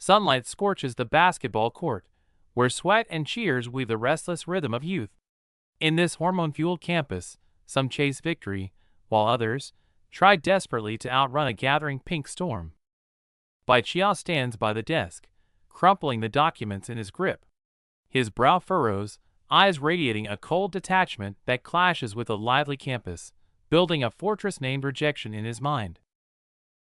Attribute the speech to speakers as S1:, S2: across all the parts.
S1: Sunlight scorches the basketball court, where sweat and cheers weave the restless rhythm of youth. In this hormone-fueled campus, some chase victory, while others try desperately to outrun a gathering pink storm. Bai Qiao stands by the desk, crumpling the documents in his grip. His brow furrows, eyes radiating a cold detachment that clashes with the lively campus, building a fortress named rejection in his mind.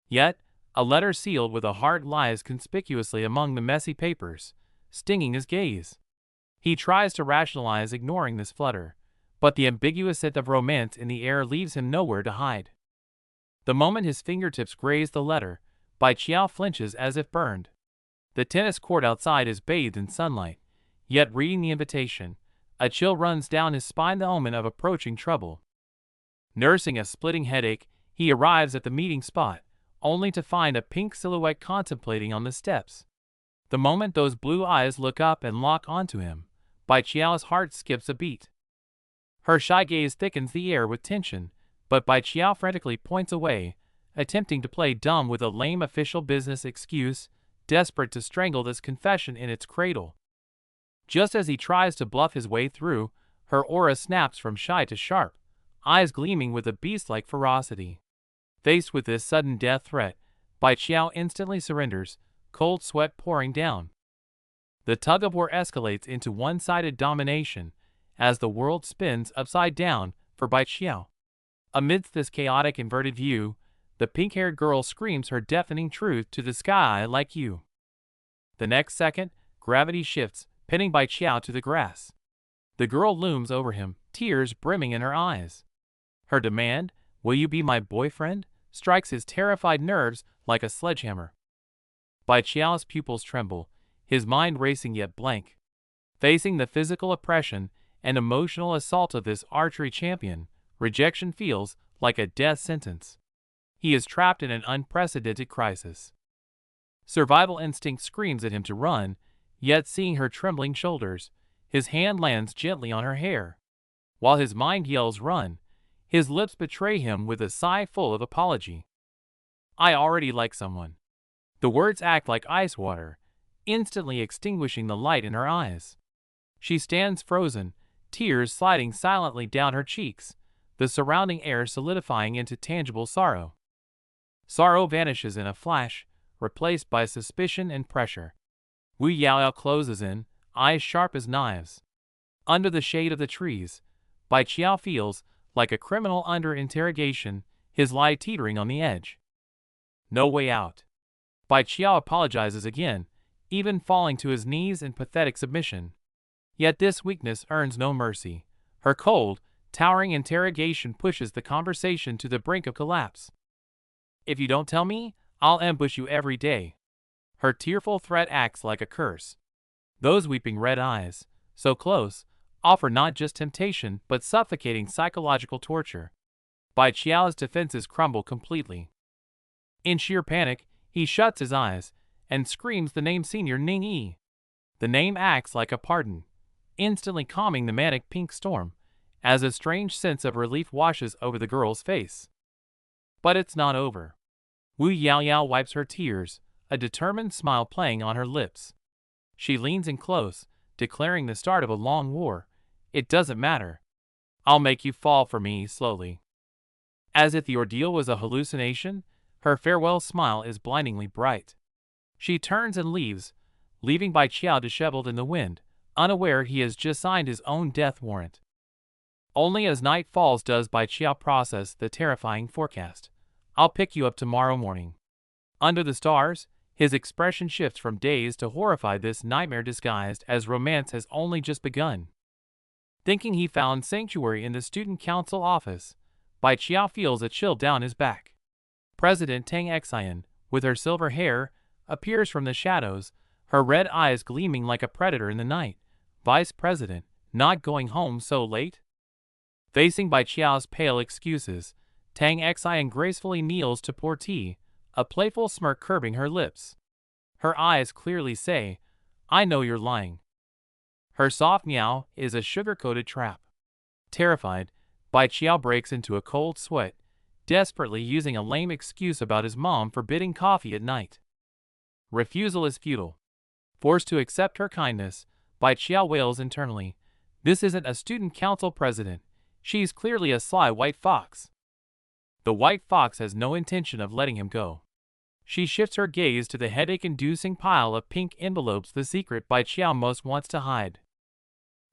S1: Yet, a letter sealed with a heart lies conspicuously among the messy papers, stinging his gaze. He tries to rationalize ignoring this flutter, but the ambiguous scent of romance in the air leaves him nowhere to hide. The moment his fingertips graze the letter, Bai Qiao flinches as if burned. The tennis court outside is bathed in sunlight, yet reading the invitation, a chill runs down his spine, the omen of approaching trouble. Nursing a splitting headache, he arrives at the meeting spot, only to find a pink silhouette contemplating on the steps. The moment those blue eyes look up and lock onto him, Bai Qiao's heart skips a beat. Her shy gaze thickens the air with tension, but Bai Qiao frantically points away, attempting to play dumb with a lame official business excuse, desperate to strangle this confession in its cradle. Just as he tries to bluff his way through, her aura snaps from shy to sharp, eyes gleaming with a beast-like ferocity. Faced with this sudden death threat, Bai Qiao instantly surrenders, cold sweat pouring down. The tug-of-war escalates into one-sided domination, as the world spins upside down for Bai Qiao. Amidst this chaotic inverted view, the pink-haired girl screams her deafening truth to the sky. "I like you." The next second, gravity shifts, pinning Bai Qiao to the grass. The girl looms over him, tears brimming in her eyes. Her demand, "Will you be my boyfriend?" strikes his terrified nerves like a sledgehammer. Bai Qiao's pupils tremble, his mind racing yet blank. Facing the physical oppression and emotional assault of this archery champion, rejection feels like a death sentence. He is trapped in an unprecedented crisis. Survival instinct screams at him to run, yet seeing her trembling shoulders, his hand lands gently on her hair. While his mind yells run, his lips betray him with a sigh full of apology. "I already like someone." The words act like ice water, instantly extinguishing the light in her eyes. She stands frozen, tears sliding silently down her cheeks, the surrounding air solidifying into tangible sorrow. Sorrow vanishes in a flash, replaced by suspicion and pressure. Wu Yaoyao closes in, eyes sharp as knives. Under the shade of the trees, Bai Qiao feels like a criminal under interrogation, his lie teetering on the edge. No way out. Bai Qiao apologizes again, even falling to his knees in pathetic submission. Yet this weakness earns no mercy. Her cold, towering interrogation pushes the conversation to the brink of collapse. "If you don't tell me, I'll ambush you every day." Her tearful threat acts like a curse. Those weeping red eyes, so close, offer not just temptation but suffocating psychological torture. Bai Qiao's defenses crumble completely. In sheer panic, he shuts his eyes and screams the name Senior Ning Yi. The name acts like a pardon, instantly calming the manic pink storm, as a strange sense of relief washes over the girl's face. But it's not over. Wu Yaoyao wipes her tears, a determined smile playing on her lips. She leans in close, declaring the start of a long war. "It doesn't matter. I'll make you fall for me slowly." As if the ordeal was a hallucination, her farewell smile is blindingly bright. She turns and leaves, leaving Bai Qiao disheveled in the wind, unaware he has just signed his own death warrant. Only as night falls does Bai Qiao process the terrifying forecast. "I'll pick you up tomorrow morning." Under the stars, his expression shifts from dazed to horrified, this nightmare disguised as romance has only just begun. Thinking he found sanctuary in the student council office, Bai Qiao feels a chill down his back. President Tang Xian, with her silver hair, appears from the shadows, her red eyes gleaming like a predator in the night. "Vice President, not going home so late?" Facing Bai Qiao's pale excuses, Tang Xian gracefully kneels to pour tea, a playful smirk curving her lips. Her eyes clearly say, "I know you're lying." Her soft meow is a sugar-coated trap. Terrified, Bai Qiao breaks into a cold sweat, desperately using a lame excuse about his mom forbidding coffee at night. Refusal is futile. Forced to accept her kindness, Bai Qiao wails internally. This isn't a student council president. She's clearly a sly white fox. The white fox has no intention of letting him go. She shifts her gaze to the headache-inducing pile of pink envelopes, the secret Bai Qiao most wants to hide.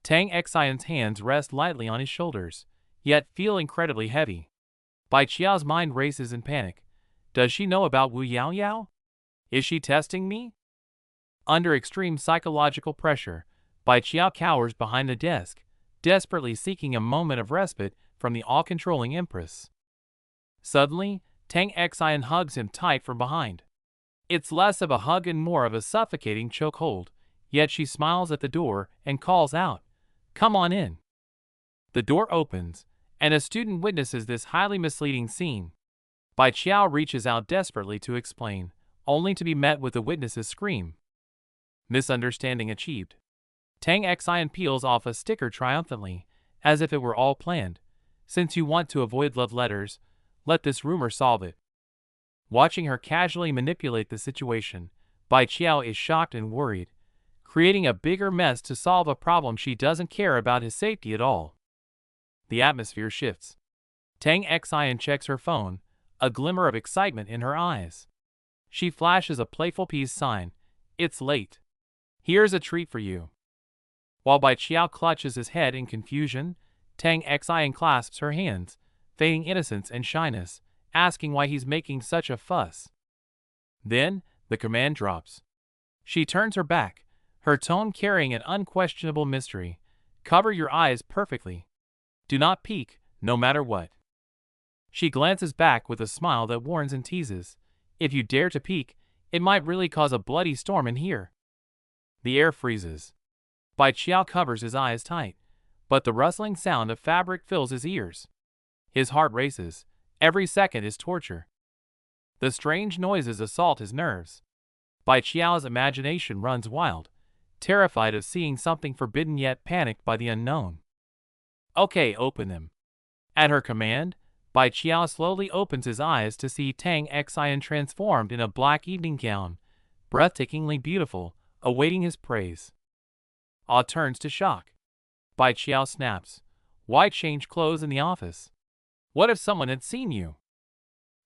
S1: Tang Xian's hands rest lightly on his shoulders, yet feel incredibly heavy. Bai Qiao's mind races in panic. Does she know about Wu Yaoyao? Is she testing me? Under extreme psychological pressure, Bai Qiao cowers behind the desk, desperately seeking a moment of respite from the all-controlling empress. Suddenly, Tang Xian hugs him tight from behind. It's less of a hug and more of a suffocating chokehold, yet she smiles at the door and calls out, "Come on in." The door opens, and a student witnesses this highly misleading scene. Bai Qiao reaches out desperately to explain, only to be met with the witness's scream. Misunderstanding achieved. Tang Xian peels off a sticker triumphantly, as if it were all planned. Since you want to avoid love letters, let this rumor solve it. Watching her casually manipulate the situation, Bai Qiao is shocked and worried, creating a bigger mess to solve a problem she doesn't care about his safety at all. The atmosphere shifts. Tang Xian checks her phone, a glimmer of excitement in her eyes. She flashes a playful peace sign. It's late. Here's a treat for you. While Bai Qiao clutches his head in confusion, Tang Xian clasps her hands, feigning innocence and shyness, asking why he's making such a fuss. Then, the command drops. She turns her back, her tone carrying an unquestionable mystery. Cover your eyes perfectly. Do not peek, no matter what. She glances back with a smile that warns and teases. If you dare to peek, it might really cause a bloody storm in here. The air freezes. Bai Qiao covers his eyes tight, but the rustling sound of fabric fills his ears. His heart races. Every second is torture. The strange noises assault his nerves. Bai Qiao's imagination runs wild, terrified of seeing something forbidden yet panicked by the unknown. Okay, open them. At her command, Bai Qiao slowly opens his eyes to see Tang Xian transformed in a black evening gown, breathtakingly beautiful, awaiting his praise. Ah turns to shock. Bai Qiao snaps. Why change clothes in the office? What if someone had seen you?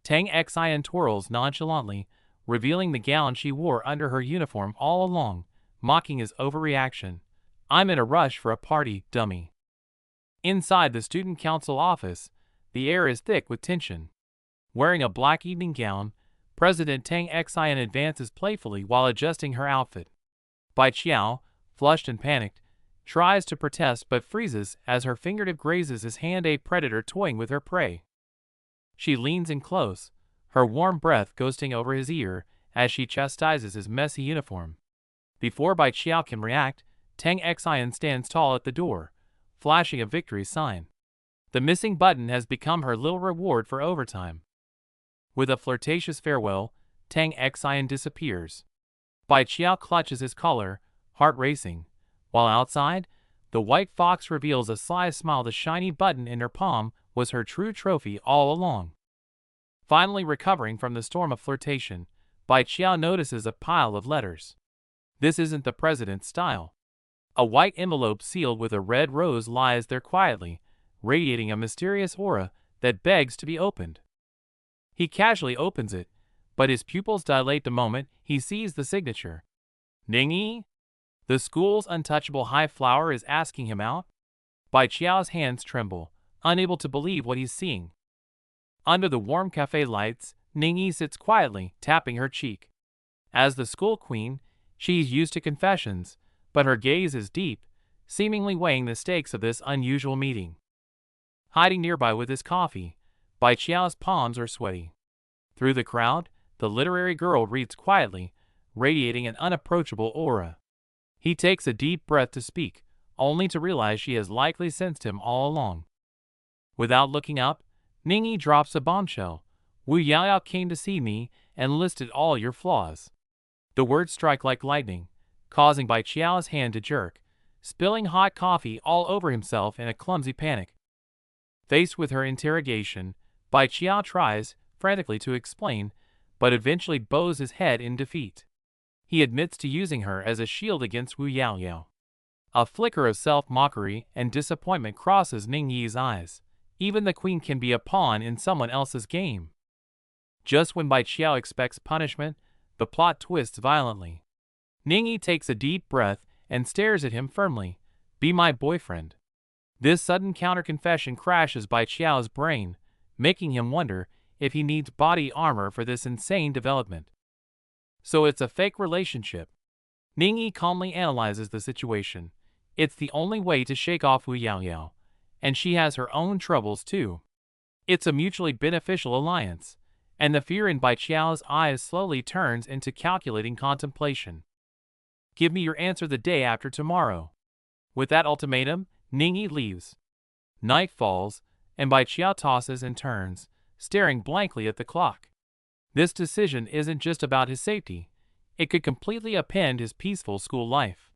S1: Tang Xian twirls nonchalantly, revealing the gown she wore under her uniform all along, mocking his overreaction. I'm in a rush for a party, dummy. Inside the student council office, the air is thick with tension. Wearing a black evening gown, President Tang Xian advances playfully while adjusting her outfit. Bai Qiao, flushed and panicked, tries to protest but freezes as her fingertip grazes his hand, a predator toying with her prey. She leans in close, her warm breath ghosting over his ear as she chastises his messy uniform. Before Bai Qiao can react, Tang Xian stands tall at the door, flashing a victory sign. The missing button has become her little reward for overtime. With a flirtatious farewell, Tang Xian disappears. Bai Qiao clutches his collar, heart racing. While outside, the white fox reveals a sly smile. The shiny button in her palm was her true trophy all along. Finally recovering from the storm of flirtation, Bai Qiao notices a pile of letters. This isn't the president's style. A white envelope sealed with a red rose lies there quietly, radiating a mysterious aura that begs to be opened. He casually opens it, but his pupils dilate the moment he sees the signature. Ningyi? The school's untouchable high flower is asking him out? Bai Qiao's hands tremble, unable to believe what he's seeing. Under the warm cafe lights, Ningyi sits quietly, tapping her cheek. As the school queen, she's used to confessions, but her gaze is deep, seemingly weighing the stakes of this unusual meeting. Hiding nearby with his coffee, Bai Qiao's palms are sweaty. Through the crowd, the literary girl reads quietly, radiating an unapproachable aura. He takes a deep breath to speak, only to realize she has likely sensed him all along. Without looking up, Ningyi drops a bombshell. Wu Yaoyao came to see me and listed all your flaws. The words strike like lightning, causing Bai Qiao's hand to jerk, spilling hot coffee all over himself in a clumsy panic. Faced with her interrogation, Bai Qiao tries frantically to explain, but eventually bows his head in defeat. he admits to using her as a shield against Wu Yaoyao. A flicker of self-mockery and disappointment crosses Ningyi's eyes. Even the queen can be a pawn in someone else's game. Just when Bai Qiao expects punishment, the plot twists violently. Ningyi takes a deep breath and stares at him firmly. "Be my boyfriend." This sudden counter-confession crashes Bai Qiao's brain, making him wonder if he needs body armor for this insane development. So it's a fake relationship. Ningyi calmly analyzes the situation. It's the only way to shake off Wu Yaoyao, and she has her own troubles too. It's a mutually beneficial alliance, and the fear in Bai Qiao's eyes slowly turns into calculating contemplation. "Give me your answer the day after tomorrow." With that ultimatum, Ningyi leaves. Night falls, and Bai Qiao tosses and turns, staring blankly at the clock. This decision isn't just about his safety. It could completely upend his peaceful school life.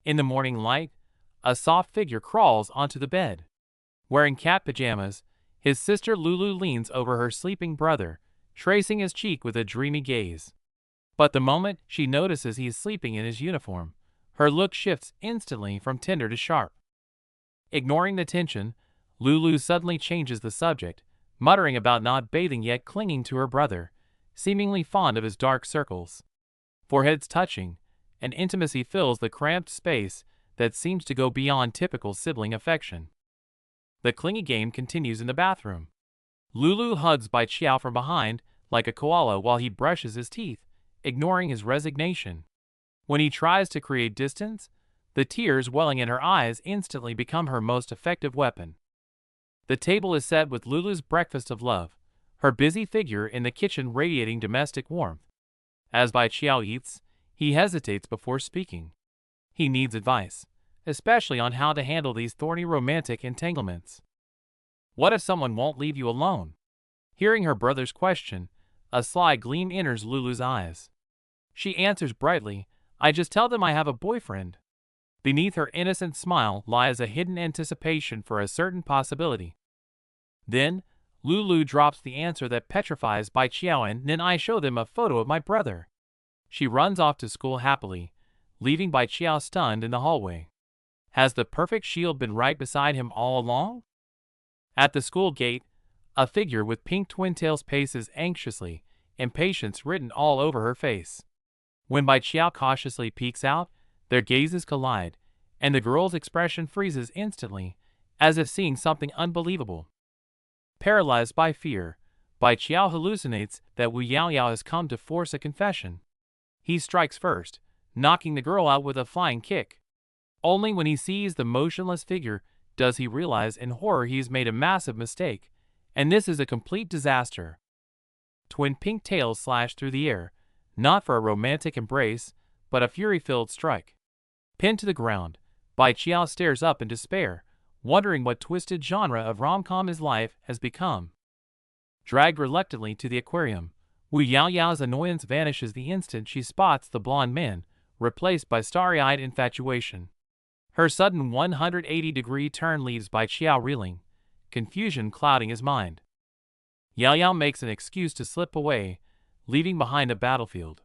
S1: In the morning light, a soft figure crawls onto the bed. Wearing cat pajamas, his sister Lulu leans over her sleeping brother, tracing his cheek with a dreamy gaze. But the moment she notices he is sleeping in his uniform, her look shifts instantly from tender to sharp. Ignoring the tension, Lulu suddenly changes the subject, muttering about not bathing yet clinging to her brother, seemingly fond of his dark circles. Foreheads touching, and intimacy fills the cramped space that seems to go beyond typical sibling affection. The clingy game continues in the bathroom. Lulu hugs Bai Qiao from behind like a koala while he brushes his teeth, ignoring his resignation. When he tries to create distance, the tears welling in her eyes instantly become her most effective weapon. The table is set with Lulu's breakfast of love, her busy figure in the kitchen radiating domestic warmth. As Bai Qiao eats, he hesitates before speaking. He needs advice, especially on how to handle these thorny romantic entanglements. What if someone won't leave you alone? Hearing her brother's question, a sly gleam enters Lulu's eyes. She answers brightly, "I just tell them I have a boyfriend." Beneath her innocent smile lies a hidden anticipation for a certain possibility. Then, Lulu drops the answer that petrifies Bai Qiao, and then I show them a photo of my brother. She runs off to school happily, leaving Bai Qiao stunned in the hallway. Has the perfect shield been right beside him all along? At the school gate, a figure with pink twin tails paces anxiously, impatience written all over her face. When Bai Qiao cautiously peeks out, their gazes collide, and the girl's expression freezes instantly, as if seeing something unbelievable. Paralyzed by fear, Bai Qiao hallucinates that Wu Yaoyao has come to force a confession. He strikes first, knocking the girl out with a flying kick. Only when he sees the motionless figure does he realize in horror he's made a massive mistake, and this is a complete disaster. Twin pink tails slash through the air, not for a romantic embrace, but a fury-filled strike. Pinned to the ground, Bai Qiao stares up in despair, wondering what twisted genre of rom-com his life has become. Dragged reluctantly to the aquarium, Wu Yaoyao's annoyance vanishes the instant she spots the blonde man, replaced by starry-eyed infatuation. Her sudden 180-degree turn leaves Bai Qiao reeling, confusion clouding his mind. Yaoyao makes an excuse to slip away, leaving behind a battlefield.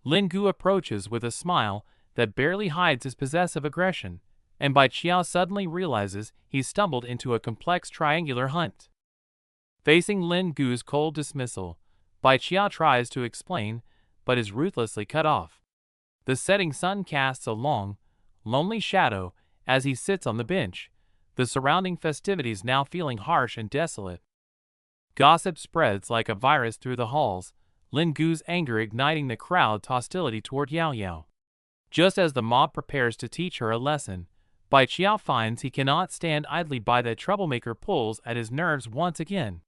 S1: Lin Gu approaches with a smile that barely hides his possessive aggression, and Bai Qiao suddenly realizes he's stumbled into a complex triangular hunt. Facing Lin Gu's cold dismissal, Bai Qiao tries to explain, but is ruthlessly cut off. The setting sun casts a long, lonely shadow as he sits on the bench, the surrounding festivities now feeling harsh and desolate. Gossip spreads like a virus through the halls, Lin Gu's anger igniting the crowd's hostility toward Yaoyao. Just as the mob prepares to teach her a lesson, Bai Qiao finds he cannot stand idly by that troublemaker pulls at his nerves once again.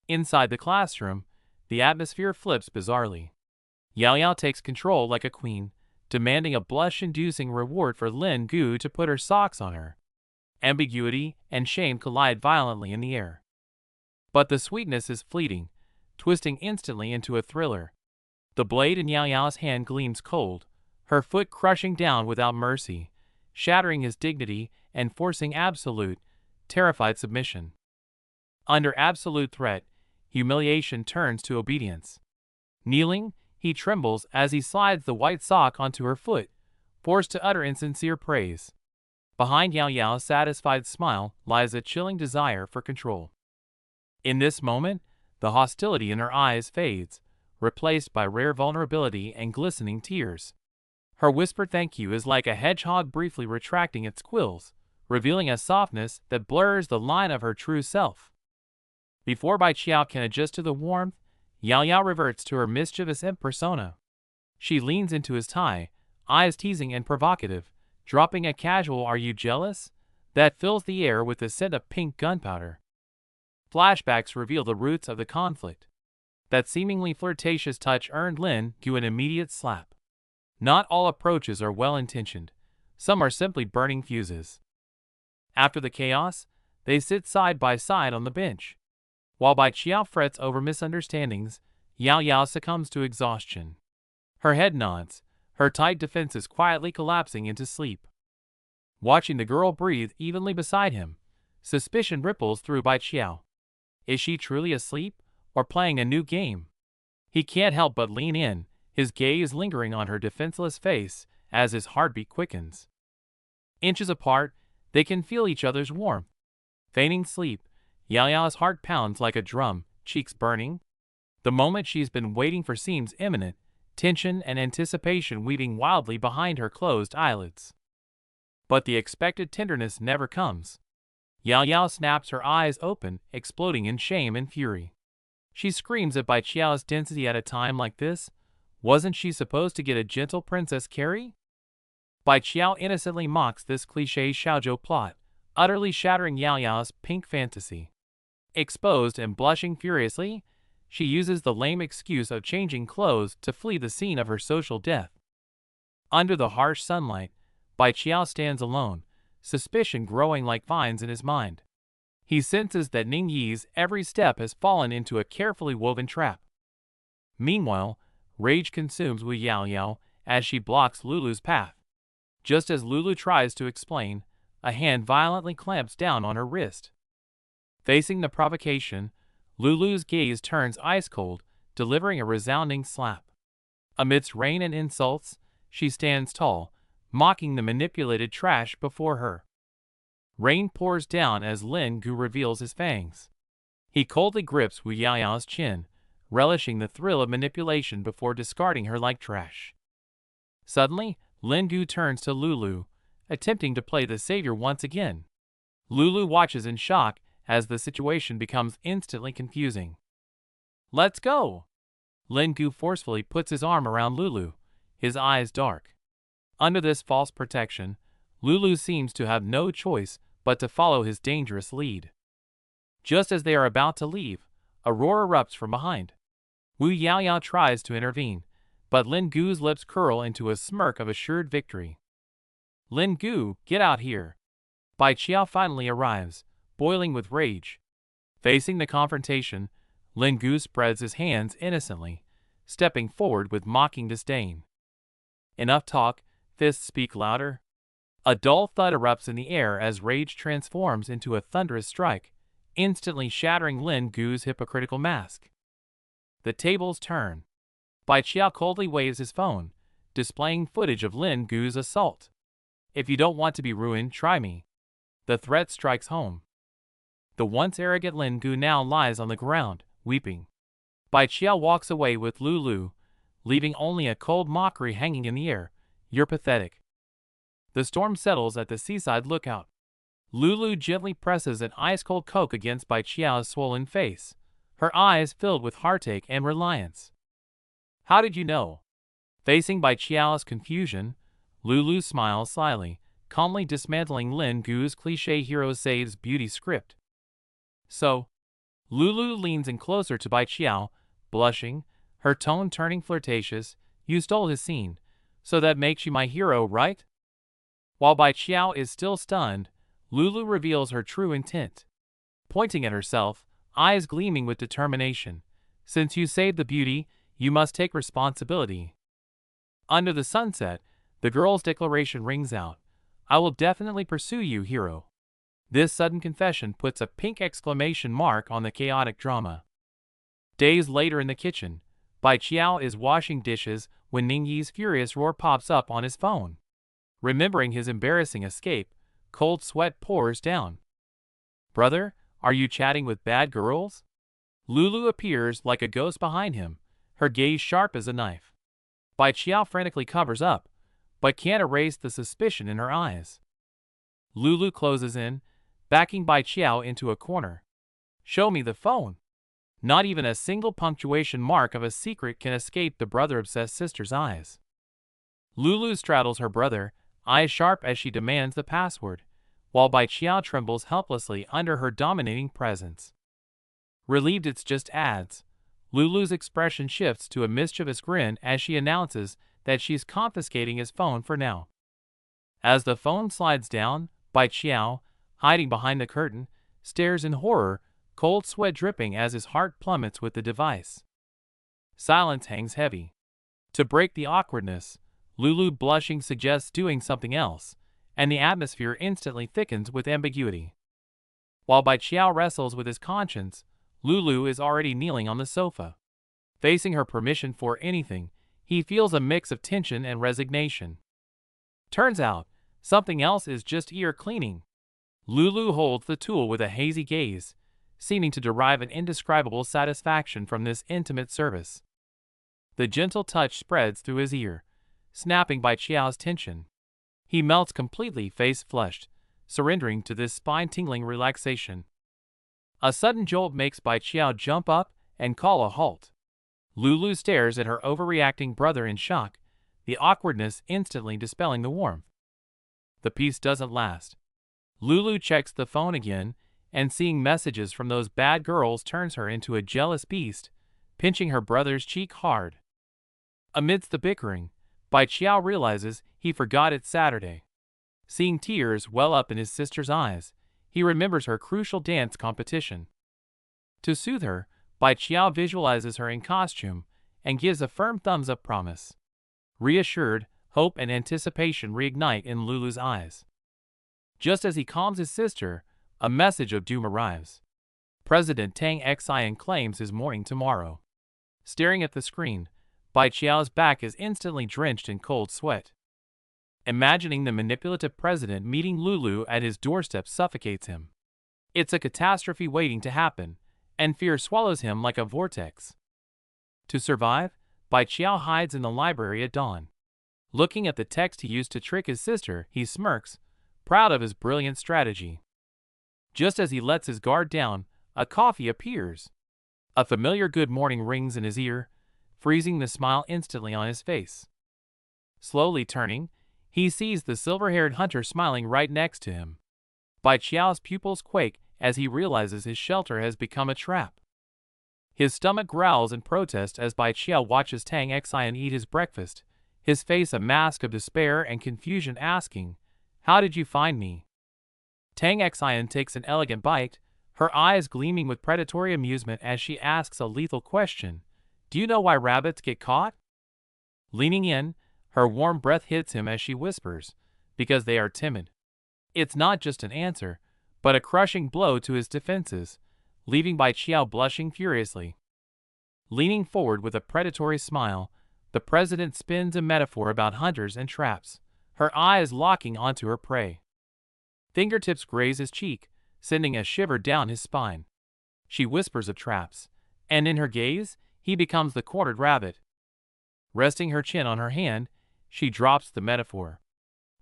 S1: Inside the classroom, the atmosphere flips bizarrely. Yaoyao takes control like a queen, demanding a blush-inducing reward for Lin Gu to put her socks on her. Ambiguity and shame collide violently in the air. But the sweetness is fleeting, twisting instantly into a thriller. The blade in Yaoyao's hand gleams cold, her foot crushing down without mercy, shattering his dignity and forcing absolute, terrified submission. Under absolute threat, humiliation turns to obedience. Kneeling, He trembles as he slides the white sock onto her foot, forced to utter insincere praise. Behind Yao Yao's satisfied smile lies a chilling desire for control. In this moment, the hostility in her eyes fades, replaced by rare vulnerability and glistening tears. Her whispered thank you is like a hedgehog briefly retracting its quills, revealing a softness that blurs the line of her true self. Before Bai Qiao can adjust to the warmth, Yao Yao reverts to her mischievous imp persona. She leans into his thigh, eyes teasing and provocative, dropping a casual "Are you jealous?" that fills the air with the scent of pink gunpowder. Flashbacks reveal the roots of the conflict. That seemingly flirtatious touch earned Lin Gu an immediate slap. Not all approaches are well-intentioned. Some are simply burning fuses. After the chaos, they sit side by side on the bench. While Bai Qiao frets over misunderstandings, Yao Yao succumbs to exhaustion. Her head nods, her tight defenses quietly collapsing into sleep. Watching the girl breathe evenly beside him, suspicion ripples through Bai Qiao. Is she truly asleep, or playing a new game? He can't help but lean in, his gaze lingering on her defenseless face as his heartbeat quickens. Inches apart, they can feel each other's warmth. Feigning sleep, Yao Yao's heart pounds like a drum, cheeks burning. The moment she's been waiting for seems imminent, tension and anticipation weaving wildly behind her closed eyelids. But the expected tenderness never comes. Yao Yao snaps her eyes open, exploding in shame and fury. She screams at Bai Qiao's density at a time like this. Wasn't she supposed to get a gentle Princess Carrie? Bai Qiao innocently mocks this cliché shoujo plot, utterly shattering Yao Yao's pink fantasy. Exposed and blushing furiously, she uses the lame excuse of changing clothes to flee the scene of her social death. Under the harsh sunlight, Bai Qiao stands alone, suspicion growing like vines in his mind. He senses that Ning Yi's every step has fallen into a carefully woven trap. Meanwhile, rage consumes Wu Yao Yao as she blocks Lulu's path. Just as Lulu tries to explain, a hand violently clamps down on her wrist. Facing the provocation, Lulu's gaze turns ice cold, delivering a resounding slap. Amidst rain and insults, she stands tall, mocking the manipulated trash before her. Rain pours down as Lin Gu reveals his fangs. He coldly grips Wu Yao Yao's chin, relishing the thrill of manipulation before discarding her like trash. Suddenly, Lin Gu turns to Lulu, attempting to play the savior once again. Lulu watches in shock as the situation becomes instantly confusing. "Let's go!" Lin Gu forcefully puts his arm around Lulu, his eyes dark. Under this false protection, Lulu seems to have no choice but to follow his dangerous lead. Just as they are about to leave, a roar erupts from behind. Wu Yao Yao tries to intervene, but Lin Gu's lips curl into a smirk of assured victory. "Lin Gu, get out here!" Bai Qiao finally arrives, boiling with rage. Facing the confrontation, Lin Gu spreads his hands innocently, stepping forward with mocking disdain. Enough talk, fists speak louder. A dull thud erupts in the air as rage transforms into a thunderous strike, instantly shattering Lin Gu's hypocritical mask. The tables turn. Bai Qiao coldly waves his phone, displaying footage of Lin Gu's assault. "If you don't want to be ruined, try me." The threat strikes home. The once arrogant Lin Gu now lies on the ground, weeping. Bai Qiao walks away with Lulu, leaving only a cold mockery hanging in the air. "You're pathetic." The storm settles at the seaside lookout. Lulu gently presses an ice-cold Coke against Bai Qiao's swollen face, her eyes filled with heartache and reliance. "How did you know?" Facing Bai Qiao's confusion, Lulu smiles slyly, calmly dismantling Lin Gu's cliché hero saves beauty script. "So?" Lulu leans in closer to Bai Qiao, blushing, her tone turning flirtatious. "You stole his scene, so that makes you my hero, right?" While Bai Qiao is still stunned, Lulu reveals her true intent. Pointing at herself, eyes gleaming with determination. "Since you saved the beauty, you must take responsibility." Under the sunset, the girl's declaration rings out. "I will definitely pursue you, hero." This sudden confession puts a pink exclamation mark on the chaotic drama. Days later in the kitchen, Bai Qiao is washing dishes when Ningyi's furious roar pops up on his phone. Remembering his embarrassing escape, cold sweat pours down. "Brother, are you chatting with bad girls?" Lulu appears like a ghost behind him, her gaze sharp as a knife. Bai Qiao frantically covers up, but can't erase the suspicion in her eyes. Lulu closes in, backing Bai Qiao into a corner. "Show me the phone." Not even a single punctuation mark of a secret can escape the brother-obsessed sister's eyes. Lulu straddles her brother, eyes sharp as she demands the password, while Bai Qiao trembles helplessly under her dominating presence. Relieved it's just ads, Lulu's expression shifts to a mischievous grin as she announces that she's confiscating his phone for now. As the phone slides down, Bai Qiao, hiding behind the curtain, stares in horror, cold sweat dripping as his heart plummets with the device. Silence hangs heavy. To break the awkwardness, Lulu blushing suggests doing something else, and the atmosphere instantly thickens with ambiguity. While Bai Qiao wrestles with his conscience, Lulu is already kneeling on the sofa. Facing her permission for anything, he feels a mix of tension and resignation. Turns out, something else is just ear cleaning. Lulu holds the tool with a hazy gaze, seeming to derive an indescribable satisfaction from this intimate service. The gentle touch spreads through his ear, snapping Bai Qiao's tension. He melts completely, face flushed, surrendering to this spine-tingling relaxation. A sudden jolt makes Bai Qiao jump up and call a halt. Lulu stares at her overreacting brother in shock, the awkwardness instantly dispelling the warmth. The peace doesn't last. Lulu checks the phone again, and seeing messages from those bad girls turns her into a jealous beast, pinching her brother's cheek hard. Amidst the bickering, Bai Qiao realizes he forgot it's Saturday. Seeing tears well up in his sister's eyes, he remembers her crucial dance competition. To soothe her, Bai Qiao visualizes her in costume and gives a firm thumbs-up promise. Reassured, hope and anticipation reignite in Lulu's eyes. Just as he calms his sister, a message of doom arrives. President Tang Xian claims his morning tomorrow. Staring at the screen, Bai Qiao's back is instantly drenched in cold sweat. Imagining the manipulative president meeting Lulu at his doorstep suffocates him. It's a catastrophe waiting to happen, and fear swallows him like a vortex. To survive, Bai Qiao hides in the library at dawn. Looking at the text he used to trick his sister, he smirks, proud of his brilliant strategy. Just as he lets his guard down, a coffee appears. A familiar good morning rings in his ear, freezing the smile instantly on his face. Slowly turning, he sees the silver-haired hunter smiling right next to him. Bai Qiao's pupils quake as he realizes his shelter has become a trap. His stomach growls in protest as Bai Qiao watches Tang Xian eat his breakfast, his face a mask of despair and confusion, asking, "How did you find me?" Tang Xian takes an elegant bite, her eyes gleaming with predatory amusement as she asks a lethal question. "Do you know why rabbits get caught?" Leaning in, her warm breath hits him as she whispers, "Because they are timid." It's not just an answer, but a crushing blow to his defenses, leaving Bai Qiao blushing furiously. Leaning forward with a predatory smile, the president spins a metaphor about hunters and traps, her eyes locking onto her prey. Fingertips graze his cheek, sending a shiver down his spine. She whispers of traps, and in her gaze, he becomes the cornered rabbit. Resting her chin on her hand, she drops the metaphor.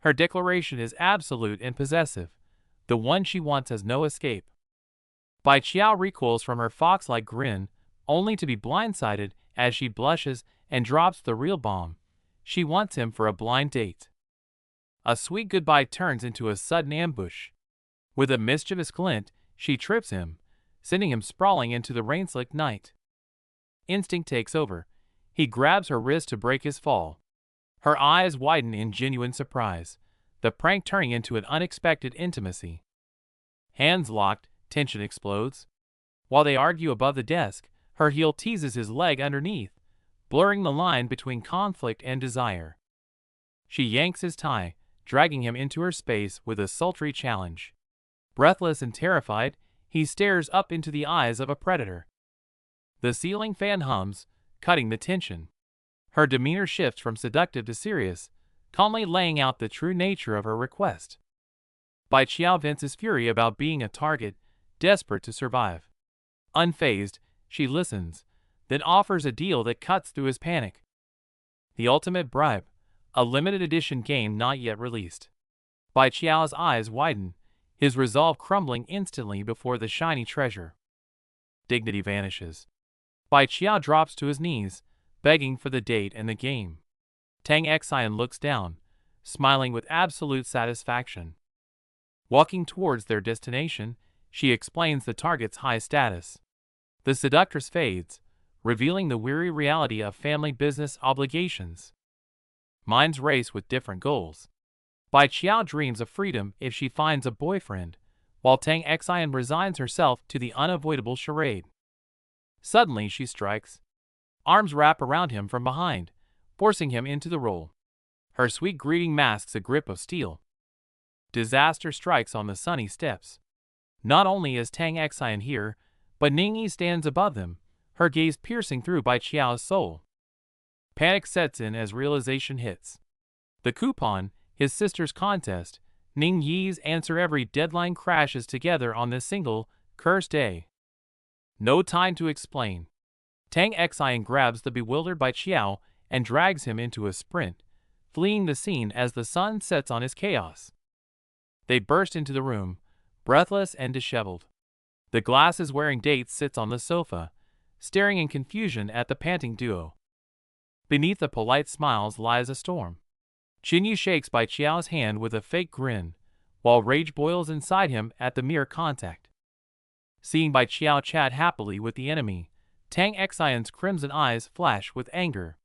S1: Her declaration is absolute and possessive. The one she wants has no escape. Bai Qiao recoils from her fox-like grin, only to be blindsided as she blushes and drops the real bomb. She wants him for a blind date. A sweet goodbye turns into a sudden ambush. With a mischievous glint, she trips him, sending him sprawling into the rain-slicked night. Instinct takes over. He grabs her wrist to break his fall. Her eyes widen in genuine surprise, the prank turning into an unexpected intimacy. Hands locked, tension explodes. While they argue above the desk, her heel teases his leg underneath, blurring the line between conflict and desire. She yanks his tie, dragging him into her space with a sultry challenge. Breathless and terrified, he stares up into the eyes of a predator. The ceiling fan hums, cutting the tension. Her demeanor shifts from seductive to serious, calmly laying out the true nature of her request. Bai Qiao vents his fury about being a target, desperate to survive. Unfazed, she listens, then offers a deal that cuts through his panic. The ultimate bribe, a limited edition game not yet released. Bai Qiao's eyes widen, his resolve crumbling instantly before the shiny treasure. Dignity vanishes. Bai Qiao drops to his knees, begging for the date and the game. Tang Xian looks down, smiling with absolute satisfaction. Walking towards their destination, she explains the target's high status. The seductress fades, revealing the weary reality of family business obligations. Minds race with different goals. Bai Qiao dreams of freedom if she finds a boyfriend, while Tang Xian resigns herself to the unavoidable charade. Suddenly she strikes. Arms wrap around him from behind, forcing him into the role. Her sweet greeting masks a grip of steel. Disaster strikes on the sunny steps. Not only is Tang Xian here, but Ningyi stands above them, her gaze piercing through Bai Qiao's soul. Panic sets in as realization hits. The coupon, his sister's contest, Ning Yi's answer every deadline crashes together on this single, cursed day. No time to explain. Tang Xian grabs the bewildered Bai Qiao and drags him into a sprint, fleeing the scene as the sun sets on his chaos. They burst into the room, breathless and disheveled. The glasses-wearing date sits on the sofa, staring in confusion at the panting duo. Beneath the polite smiles lies a storm. Qinyu shakes Bai Qiao's hand with a fake grin, while rage boils inside him at the mere contact. Seeing Bai Qiao chat happily with the enemy, Tang Xian's crimson eyes flash with anger.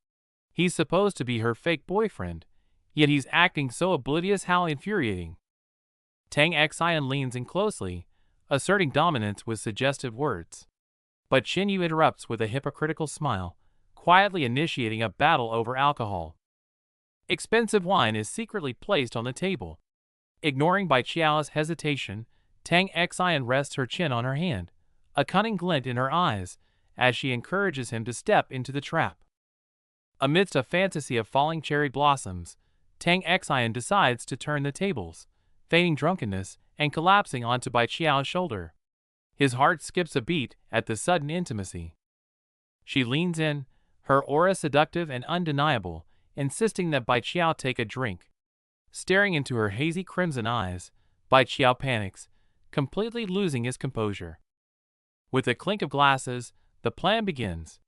S1: He's supposed to be her fake boyfriend, yet he's acting so oblivious. How infuriating. Tang Xian leans in closely, asserting dominance with suggestive words. But Qinyu interrupts with a hypocritical smile, quietly initiating a battle over alcohol. Expensive wine is secretly placed on the table. Ignoring Bai Qiao's hesitation, Tang Xian rests her chin on her hand, a cunning glint in her eyes, as she encourages him to step into the trap. Amidst a fantasy of falling cherry blossoms, Tang Xian decides to turn the tables, feigning drunkenness and collapsing onto Bai Qiao's shoulder. His heart skips a beat at the sudden intimacy. She leans in, her aura seductive and undeniable, insisting that Bai Qiao take a drink. Staring into her hazy crimson eyes, Bai Qiao panics, completely losing his composure. With a clink of glasses, the plan begins.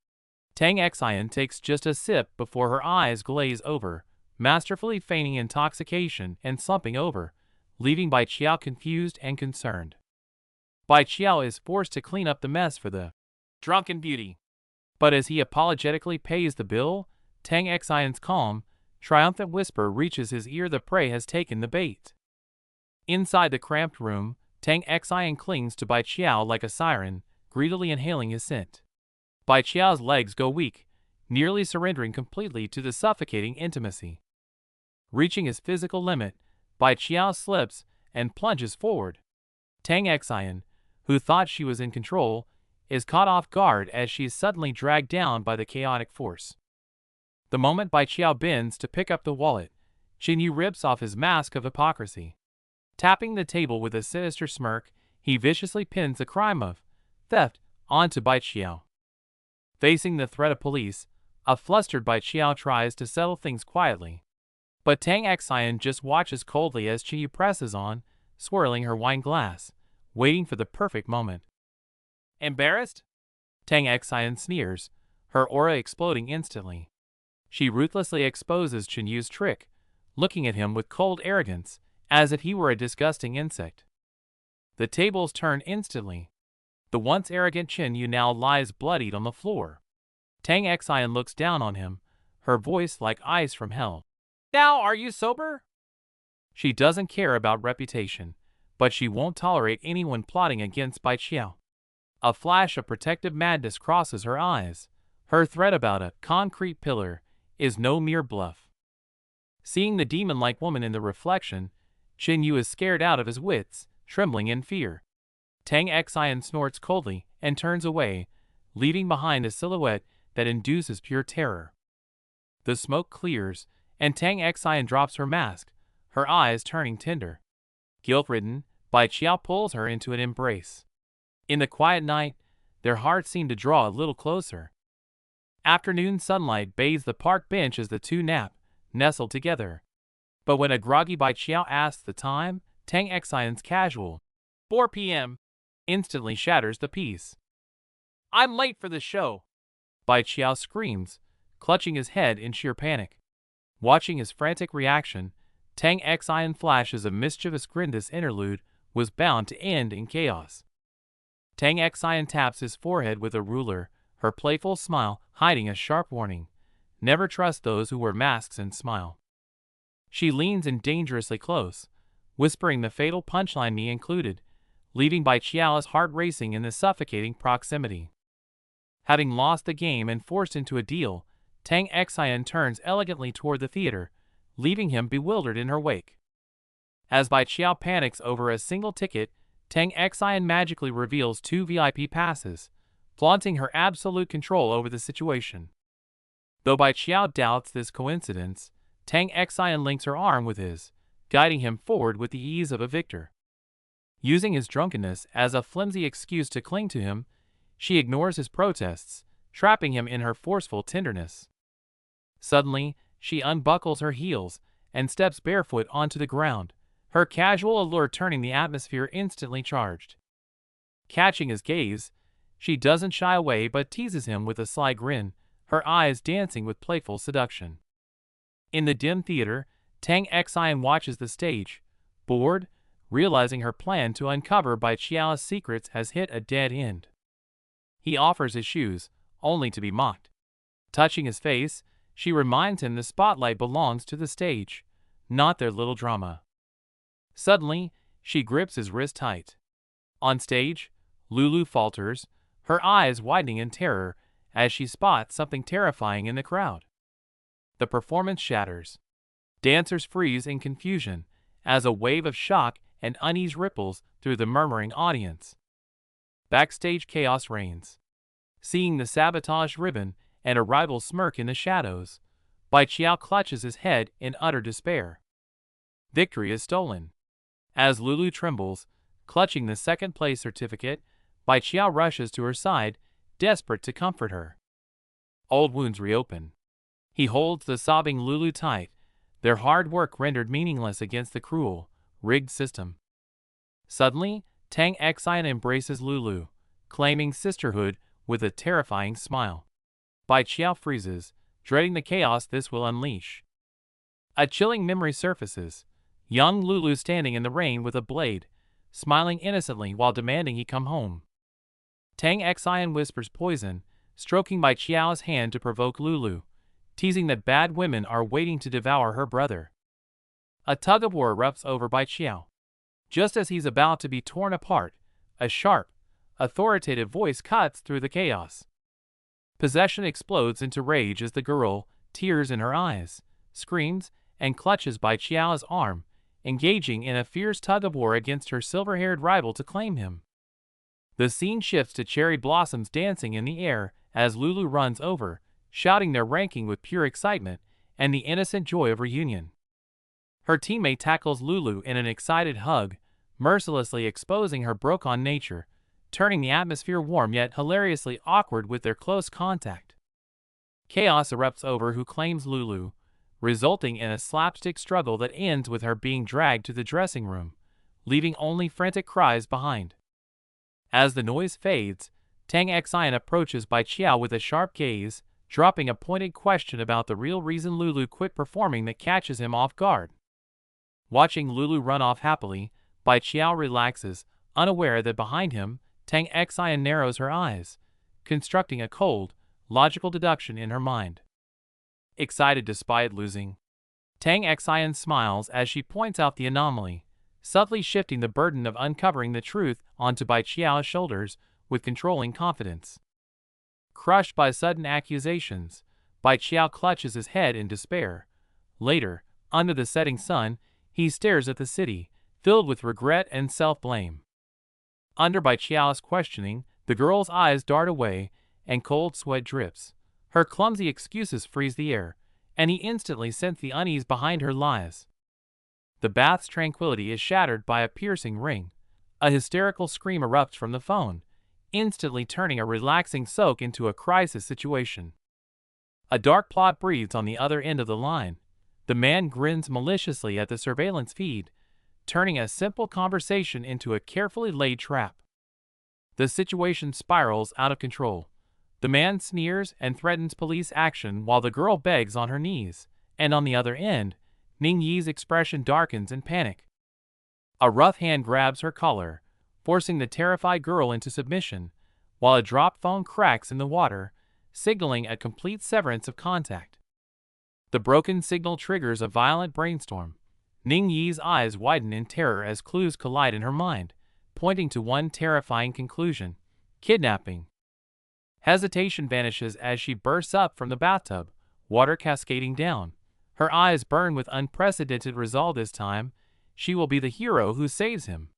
S1: Tang Xian takes just a sip before her eyes glaze over, masterfully feigning intoxication and slumping over, leaving Bai Qiao confused and concerned. Bai Qiao is forced to clean up the mess for the drunken beauty. But as he apologetically pays the bill, Tang Xian's calm, triumphant whisper reaches his ear: the prey has taken the bait. Inside the cramped room, Tang Xian clings to Bai Qiao like a siren, greedily inhaling his scent. Bai Qiao's legs go weak, nearly surrendering completely to the suffocating intimacy. Reaching his physical limit, Bai Qiao slips and plunges forward. Tang Xian, who thought she was in control, is caught off guard as she is suddenly dragged down by the chaotic force. The moment Bai Qiao bends to pick up the wallet, Qinyu rips off his mask of hypocrisy. Tapping the table with a sinister smirk, he viciously pins the crime of theft onto Bai Qiao. Facing the threat of police, a flustered Bai Qiao tries to settle things quietly. But Tang Xian just watches coldly as Qinyu presses on, swirling her wine glass, waiting for the perfect moment. Embarrassed? Tang Xian sneers, her aura exploding instantly. She ruthlessly exposes Qinyu's trick, looking at him with cold arrogance, as if he were a disgusting insect. The tables turn instantly. The once arrogant Qinyu now lies bloodied on the floor. Tang Xian looks down on him, her voice like ice from hell. Now are you sober? She doesn't care about reputation, but she won't tolerate anyone plotting against Bai Qiao. A flash of protective madness crosses her eyes. Her threat about a concrete pillar is no mere bluff. Seeing the demon-like woman in the reflection, Qinyu is scared out of his wits, trembling in fear. Tang Xian snorts coldly and turns away, leaving behind a silhouette that induces pure terror. The smoke clears, and Tang Xian drops her mask, her eyes turning tender. Guilt-ridden, Bai Qiao pulls her into an embrace. In the quiet night, their hearts seem to draw a little closer. Afternoon sunlight bathes the park bench as the two nap, nestled together. But when a groggy Bai Qiao asks the time, Tang Xian's casual 4 p.m. instantly shatters the peace. "I'm late for the show!" Bai Qiao screams, clutching his head in sheer panic. Watching his frantic reaction, Tang Xian flashes a mischievous grin. This interlude was bound to end in chaos. Tang Xian taps his forehead with a ruler, her playful smile hiding a sharp warning. Never trust those who wear masks and smile. She leans in dangerously close, whispering the fatal punchline, me included, leaving Bai Qiao's heart racing in the suffocating proximity. Having lost the game and forced into a deal, Tang Xian turns elegantly toward the theater, leaving him bewildered in her wake. As Bai Qiao panics over a single ticket, Tang Xian magically reveals 2 VIP passes, flaunting her absolute control over the situation. Though Bai Qiao doubts this coincidence, Tang Xian links her arm with his, guiding him forward with the ease of a victor. Using his drunkenness as a flimsy excuse to cling to him, she ignores his protests, trapping him in her forceful tenderness. Suddenly, she unbuckles her heels and steps barefoot onto the ground, her casual allure turning the atmosphere instantly charged. Catching his gaze, she doesn't shy away but teases him with a sly grin, her eyes dancing with playful seduction. In the dim theater, Tang Xian watches the stage, bored, realizing her plan to uncover Bai Qiao's secrets has hit a dead end. He offers his shoes, only to be mocked. Touching his face, she reminds him the spotlight belongs to the stage, not their little drama. Suddenly, she grips his wrist tight. On stage, Lulu falters, her eyes widening in terror as she spots something terrifying in the crowd. The performance shatters. Dancers freeze in confusion as a wave of shock and unease ripples through the murmuring audience. Backstage chaos reigns. Seeing the sabotage ribbon and a rival smirk in the shadows, Bai Qiao clutches his head in utter despair. Victory is stolen. As Lulu trembles, clutching the second-place certificate, Bai Qiao rushes to her side, desperate to comfort her. Old wounds reopen. He holds the sobbing Lulu tight, their hard work rendered meaningless against the cruel, rigged system. Suddenly, Tang Xian embraces Lulu, claiming sisterhood with a terrifying smile. Bai Qiao freezes, dreading the chaos this will unleash. A chilling memory surfaces. Young Lulu standing in the rain with a blade, smiling innocently while demanding he come home. Tang Xian whispers poison, stroking Bai Qiao's hand to provoke Lulu, teasing that bad women are waiting to devour her brother. A tug-of-war erupts over Bai Qiao. Just as he's about to be torn apart, a sharp, authoritative voice cuts through the chaos. Possession explodes into rage as the girl, tears in her eyes, screams and clutches Bai Qiao's arm, engaging in a fierce tug-of-war against her silver-haired rival to claim him. The scene shifts to cherry blossoms dancing in the air as Lulu runs over, shouting their ranking with pure excitement and the innocent joy of reunion. Her teammate tackles Lulu in an excited hug, mercilessly exposing her broken nature, turning the atmosphere warm yet hilariously awkward with their close contact. Chaos erupts over who claims Lulu, resulting in a slapstick struggle that ends with her being dragged to the dressing room, leaving only frantic cries behind. As the noise fades, Tang Xian approaches Bai Qiao with a sharp gaze, dropping a pointed question about the real reason Lulu quit performing that catches him off guard. Watching Lulu run off happily, Bai Qiao relaxes, unaware that behind him, Tang Xian narrows her eyes, constructing a cold, logical deduction in her mind. Excited despite losing, Tang Xian smiles as she points out the anomaly, subtly shifting the burden of uncovering the truth onto Bai Qiao's shoulders with controlling confidence. Crushed by sudden accusations, Bai Qiao clutches his head in despair. Later, under the setting sun, he stares at the city, filled with regret and self-blame. Under Bai Qiao's questioning, the girl's eyes dart away, and cold sweat drips, Her clumsy excuses freeze the air, and he instantly sensed the unease behind her lies. The bath's tranquility is shattered by a piercing ring. A hysterical scream erupts from the phone, instantly turning a relaxing soak into a crisis situation. A dark plot breathes on the other end of the line. The man grins maliciously at the surveillance feed, turning a simple conversation into a carefully laid trap. The situation spirals out of control. The man sneers and threatens police action while the girl begs on her knees, and on the other end, Ning Yi's expression darkens in panic. A rough hand grabs her collar, forcing the terrified girl into submission, while a dropped phone cracks in the water, signaling a complete severance of contact. The broken signal triggers a violent brainstorm. Ning Yi's eyes widen in terror as clues collide in her mind, pointing to one terrifying conclusion: kidnapping. Hesitation vanishes as she bursts up from the bathtub, water cascading down. Her eyes burn with unprecedented resolve. This time, she will be the hero who saves him.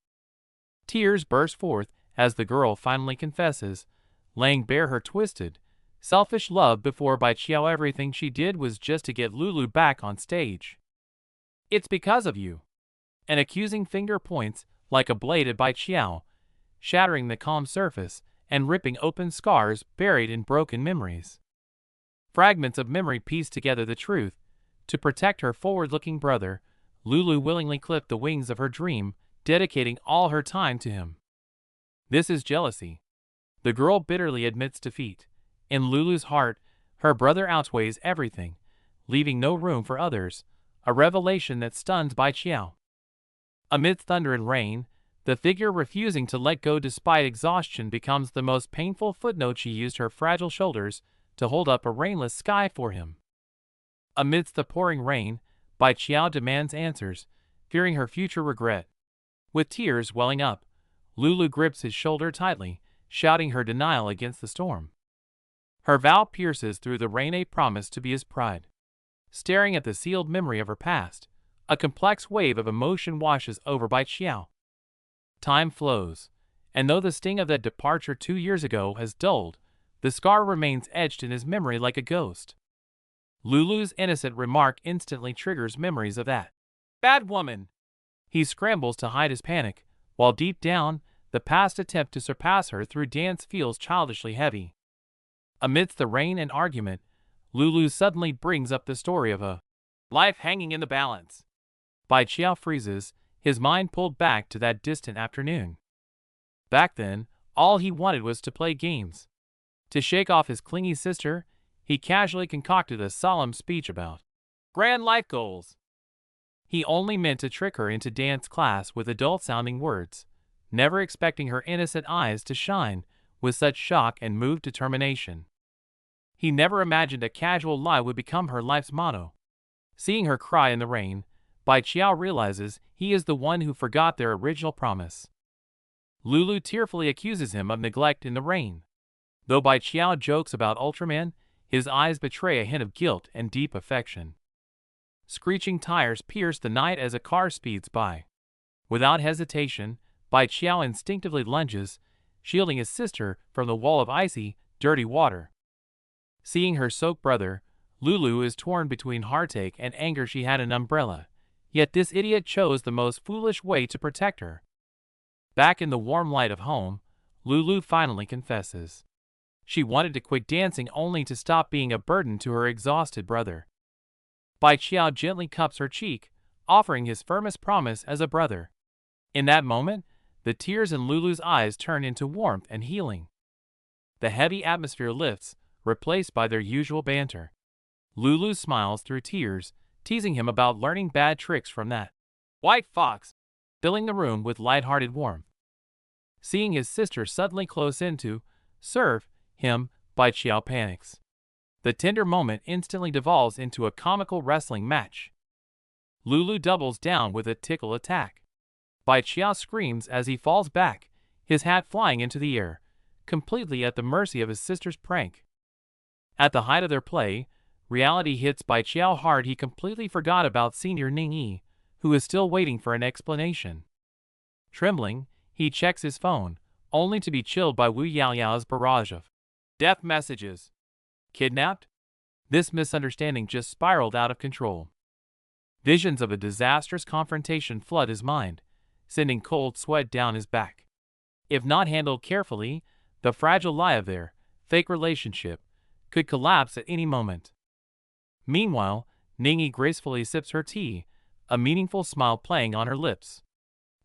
S1: Tears burst forth as the girl finally confesses, laying bare her twisted, selfish love before Bai Qiao. Everything she did was just to get Lulu back on stage. It's because of you. An accusing finger points like a blade at Bai Qiao, shattering the calm surface and ripping open scars buried in broken memories. Fragments of memory piece together the truth. To protect her forward-looking brother, Lulu willingly clipped the wings of her dream, dedicating all her time to him. This is jealousy. The girl bitterly admits defeat. In Lulu's heart, her brother outweighs everything, leaving no room for others, a revelation that stuns Bai Qiao. Amidst thunder and rain, the figure refusing to let go despite exhaustion becomes the most painful footnote. She used her fragile shoulders to hold up a rainless sky for him. Amidst the pouring rain, Bai Qiao demands answers, fearing her future regret. With tears welling up, Lulu grips his shoulder tightly, shouting her denial against the storm. Her vow pierces through the rain, a promise to be his pride. Staring at the sealed memory of her past, a complex wave of emotion washes over Bai Qiao. Time flows, and though the sting of that departure 2 years ago has dulled, the scar remains etched in his memory like a ghost. Lulu's innocent remark instantly triggers memories of that bad woman. He scrambles to hide his panic, while deep down, the past attempt to surpass her through dance feels childishly heavy. Amidst the rain and argument, Lulu suddenly brings up the story of a life hanging in the balance. Bai Qiao freezes, his mind pulled back to that distant afternoon. Back then, all he wanted was to play games. To shake off his clingy sister, he casually concocted a solemn speech about grand life goals. He only meant to trick her into dance class with adult-sounding words, never expecting her innocent eyes to shine with such shock and moved determination. He never imagined a casual lie would become her life's motto. Seeing her cry in the rain, Bai Qiao realizes he is the one who forgot their original promise. Lulu tearfully accuses him of neglect in the rain. Though Bai Qiao jokes about Ultraman, his eyes betray a hint of guilt and deep affection. Screeching tires pierce the night as a car speeds by. Without hesitation, Bai Qiao instinctively lunges, shielding his sister from the wall of icy, dirty water. Seeing her soaked brother, Lulu is torn between heartache and anger. She had an umbrella, yet this idiot chose the most foolish way to protect her. Back in the warm light of home, Lulu finally confesses. She wanted to quit dancing only to stop being a burden to her exhausted brother. Bai Qiao gently cups her cheek, offering his firmest promise as a brother. In that moment, the tears in Lulu's eyes turn into warmth and healing. The heavy atmosphere lifts, replaced by their usual banter. Lulu smiles through tears, teasing him about learning bad tricks from that white fox, filling the room with light-hearted warmth. Seeing his sister suddenly close in to serve him, Bai Qiao panics. The tender moment instantly devolves into a comical wrestling match. Lulu doubles down with a tickle attack. Bai Qiao screams as he falls back, his hat flying into the air, completely at the mercy of his sister's prank. At the height of their play, reality hits Bai Qiao hard. He completely forgot about senior Ning Yi, who is still waiting for an explanation. Trembling, he checks his phone, only to be chilled by Wu Yaoyao's barrage of death messages. Kidnapped? This misunderstanding just spiraled out of control. Visions of a disastrous confrontation flood his mind, sending cold sweat down his back. If not handled carefully, the fragile lie of their fake relationship could collapse at any moment. Meanwhile, Ningi gracefully sips her tea, a meaningful smile playing on her lips.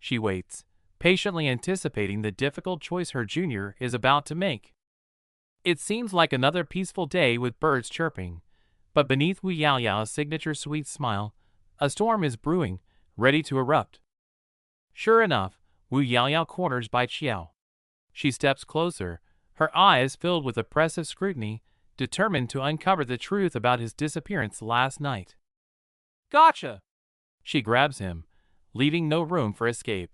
S1: She waits, patiently anticipating the difficult choice her junior is about to make. It seems like another peaceful day with birds chirping, but beneath Wu Yaoyao's signature sweet smile, a storm is brewing, ready to erupt. Sure enough, Wu Yaoyao corners Bai Qiao. She steps closer, her eyes filled with oppressive scrutiny, determined to uncover the truth about his disappearance last night. Gotcha! She grabs him, leaving no room for escape.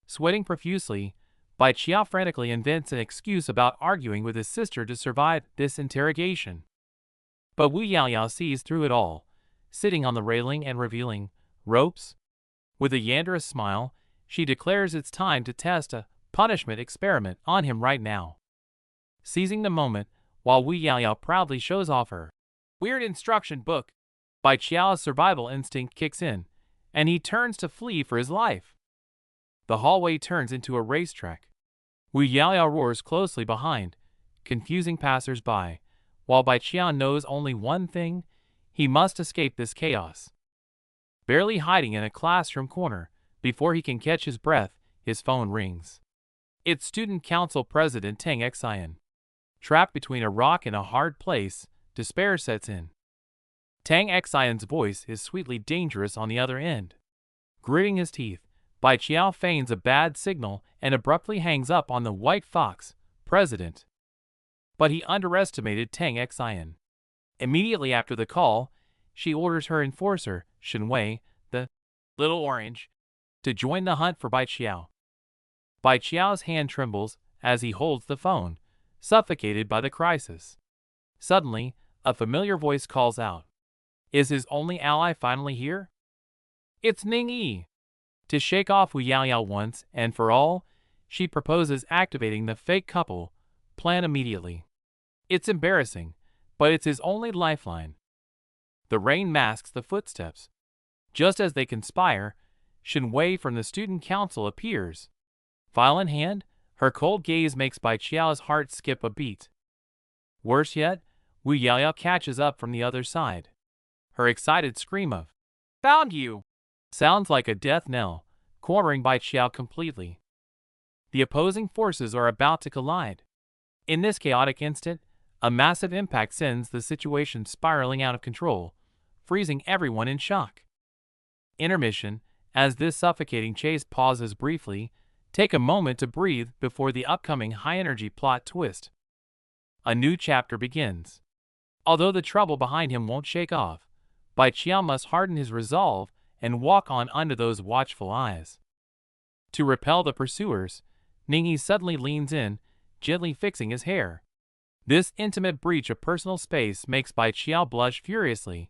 S1: Sweating profusely, Bai Qiao frantically invents an excuse about arguing with his sister to survive this interrogation. But Wu Yaoyao sees through it all, sitting on the railing and revealing ropes. With a yandere smile, she declares it's time to test a punishment experiment on him right now. Seizing the moment, while Wu Yaoyao proudly shows off her weird instruction book, Bai Qiao's survival instinct kicks in, and he turns to flee for his life. The hallway turns into a racetrack. Wu Yaoyao roars closely behind, confusing passers-by, while Bai Qiao knows only one thing: he must escape this chaos. Barely hiding in a classroom corner, before he can catch his breath, his phone rings. It's Student Council President Tang Xian. Trapped between a rock and a hard place, despair sets in. Tang Xian's voice is sweetly dangerous on the other end. Gritting his teeth, Bai Qiao feigns a bad signal and abruptly hangs up on the White Fox, President. But he underestimated Tang Xian. Immediately after the call, she orders her enforcer, Shenwei, the Little Orange, to join the hunt for Bai Qiao. Bai Qiao's hand trembles as he holds the phone, suffocated by the crisis. Suddenly, a familiar voice calls out. Is his only ally finally here? It's Ning Yi. To shake off Wu Yaoyao once and for all, she proposes activating the fake couple plan immediately. It's embarrassing, but it's his only lifeline. The rain masks the footsteps. Just as they conspire, Shenwei from the student council appears. File in hand, her cold gaze makes Bai Qiao's heart skip a beat. Worse yet, Wu Yaoyao catches up from the other side. Her excited scream of, "Found you!" sounds like a death knell, cornering Bai Qiao completely. The opposing forces are about to collide. In this chaotic instant, a massive impact sends the situation spiraling out of control, freezing everyone in shock. Intermission. As this suffocating chase pauses briefly, take a moment to breathe before the upcoming high-energy plot twist. A new chapter begins. Although the trouble behind him won't shake off, Bai Qiao must harden his resolve and walk on under those watchful eyes. To repel the pursuers, Ningyi suddenly leans in, gently fixing his hair. This intimate breach of personal space makes Bai Qiao blush furiously,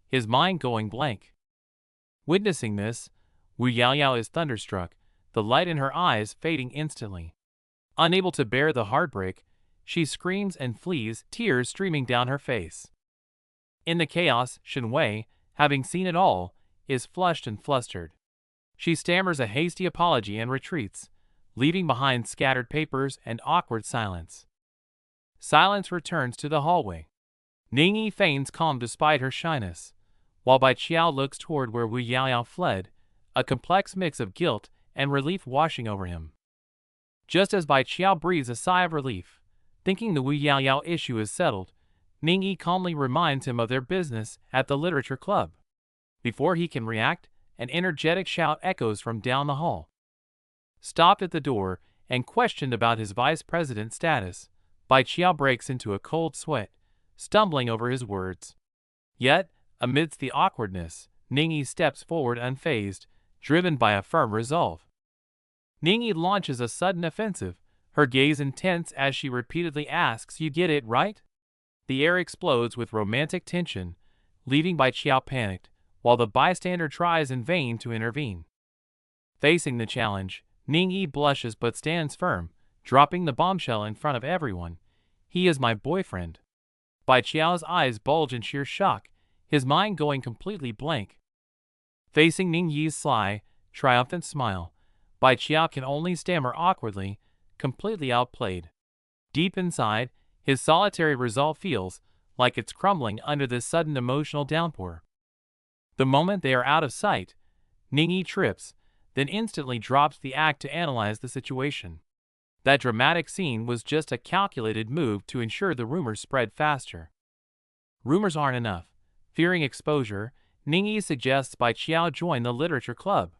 S1: his mind going blank. Witnessing this, Wu Yaoyao is thunderstruck, the light in her eyes fading instantly. Unable to bear the heartbreak, she screams and flees, tears streaming down her face. In the chaos, Shenwei, having seen it all, is flushed and flustered. She stammers a hasty apology and retreats, leaving behind scattered papers and awkward silence. Silence returns to the hallway. Ningyi feigns calm despite her shyness, while Bai Qiao looks toward where Wu Yaoyao fled, a complex mix of guilt and relief washing over him. Just as Bai Qiao breathes a sigh of relief, thinking the Wu Yaoyao issue is settled, Ningyi calmly reminds him of their business at the literature club. Before he can react, an energetic shout echoes from down the hall. Stopped at the door and questioned about his vice president status, Bai Qiao breaks into a cold sweat, stumbling over his words. Yet, amidst the awkwardness, Ningyi steps forward unfazed, driven by a firm resolve. Ningyi launches a sudden offensive, her gaze intense as she repeatedly asks, "You get it, right?" The air explodes with romantic tension, leaving Bai Qiao panicked, while the bystander tries in vain to intervene. Facing the challenge, Ningyi blushes but stands firm, dropping the bombshell in front of everyone. "He is my boyfriend." Bai Qiao's eyes bulge in sheer shock, his mind going completely blank. Facing Ning Yi's sly, triumphant smile, Bai Qiao can only stammer awkwardly, completely outplayed. Deep inside, his solitary resolve feels like it's crumbling under this sudden emotional downpour. The moment they are out of sight, Ning Yi trips, then instantly drops the act to analyze the situation. That dramatic scene was just a calculated move to ensure the rumors spread faster. Rumors aren't enough. Fearing exposure, Ning Yi suggests Bai Qiao join the literature club.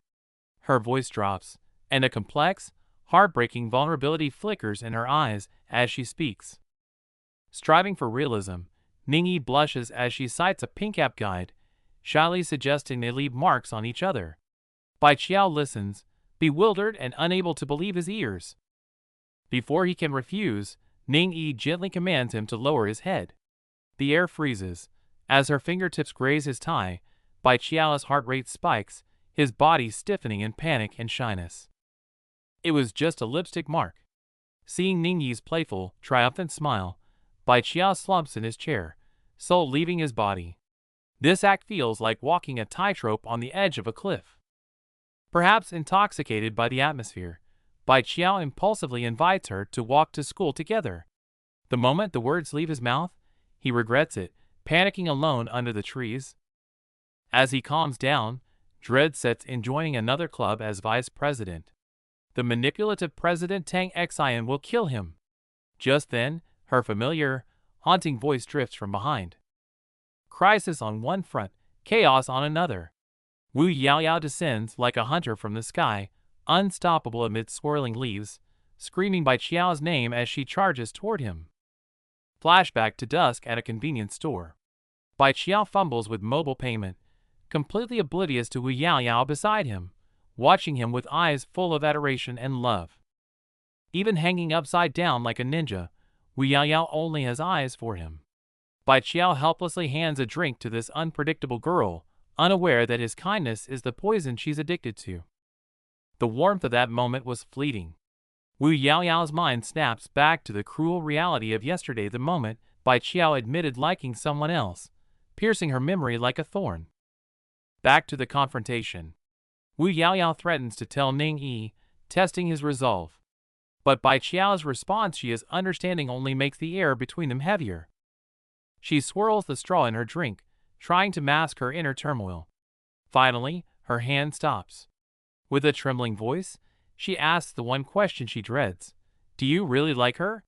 S1: Her voice drops, and a complex, heartbreaking vulnerability flickers in her eyes as she speaks. Striving for realism, Ning Yi blushes as she cites a PingCap guide, shyly suggesting they leave marks on each other. Bai Qiao listens, bewildered and unable to believe his ears. Before he can refuse, Ning Yi gently commands him to lower his head. The air freezes. As her fingertips graze his thigh, Bai Qiao's heart rate spikes, his body stiffening in panic and shyness. It was just a lipstick mark. Seeing Ning Yi's playful, triumphant smile, Bai Qiao slumps in his chair, soul leaving his body. This act feels like walking a tightrope on the edge of a cliff. Perhaps intoxicated by the atmosphere, Bai Qiao impulsively invites her to walk to school together. The moment the words leave his mouth, he regrets it, panicking alone under the trees. As he calms down, dread sets in joining another club as vice president. The manipulative President Tang Xian will kill him. Just then, her familiar, haunting voice drifts from behind. Crisis on one front, chaos on another. Wu Yaoyao descends like a hunter from the sky, unstoppable amid swirling leaves, screaming Bai Qiao's name as she charges toward him. Flashback to dusk at a convenience store. Bai Qiao fumbles with mobile payment, completely oblivious to Wu Yaoyao beside him, watching him with eyes full of adoration and love. Even hanging upside down like a ninja, Wu Yaoyao only has eyes for him. Bai Qiao helplessly hands a drink to this unpredictable girl, unaware that his kindness is the poison she's addicted to. The warmth of that moment was fleeting. Wu Yaoyao's mind snaps back to the cruel reality of yesterday, the moment Bai Qiao admitted liking someone else, piercing her memory like a thorn. Back to the confrontation. Wu Yaoyao threatens to tell Ning Yi, testing his resolve. But Bai Qiao's response, she is understanding, only makes the air between them heavier. She swirls the straw in her drink, trying to mask her inner turmoil. Finally, her hand stops. With a trembling voice, she asks the one question she dreads. Do you really like her?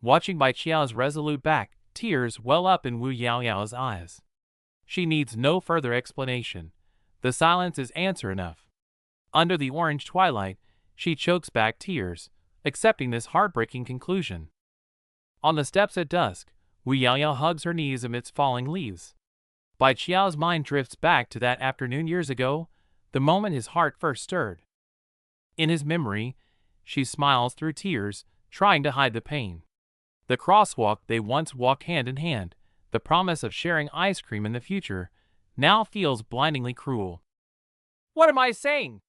S1: Watching Bai Qiao's resolute back, tears well up in Wu Yaoyao's eyes. She needs no further explanation. The silence is answer enough. Under the orange twilight, she chokes back tears, accepting this heartbreaking conclusion. On the steps at dusk, Wu Yaoyao hugs her knees amidst falling leaves. Bai Qiao's mind drifts back to that afternoon years ago, the moment his heart first stirred. In his memory, she smiles through tears, trying to hide the pain. The crosswalk they once walked hand in hand, the promise of sharing ice cream in the future, now feels blindingly cruel. What am I saying?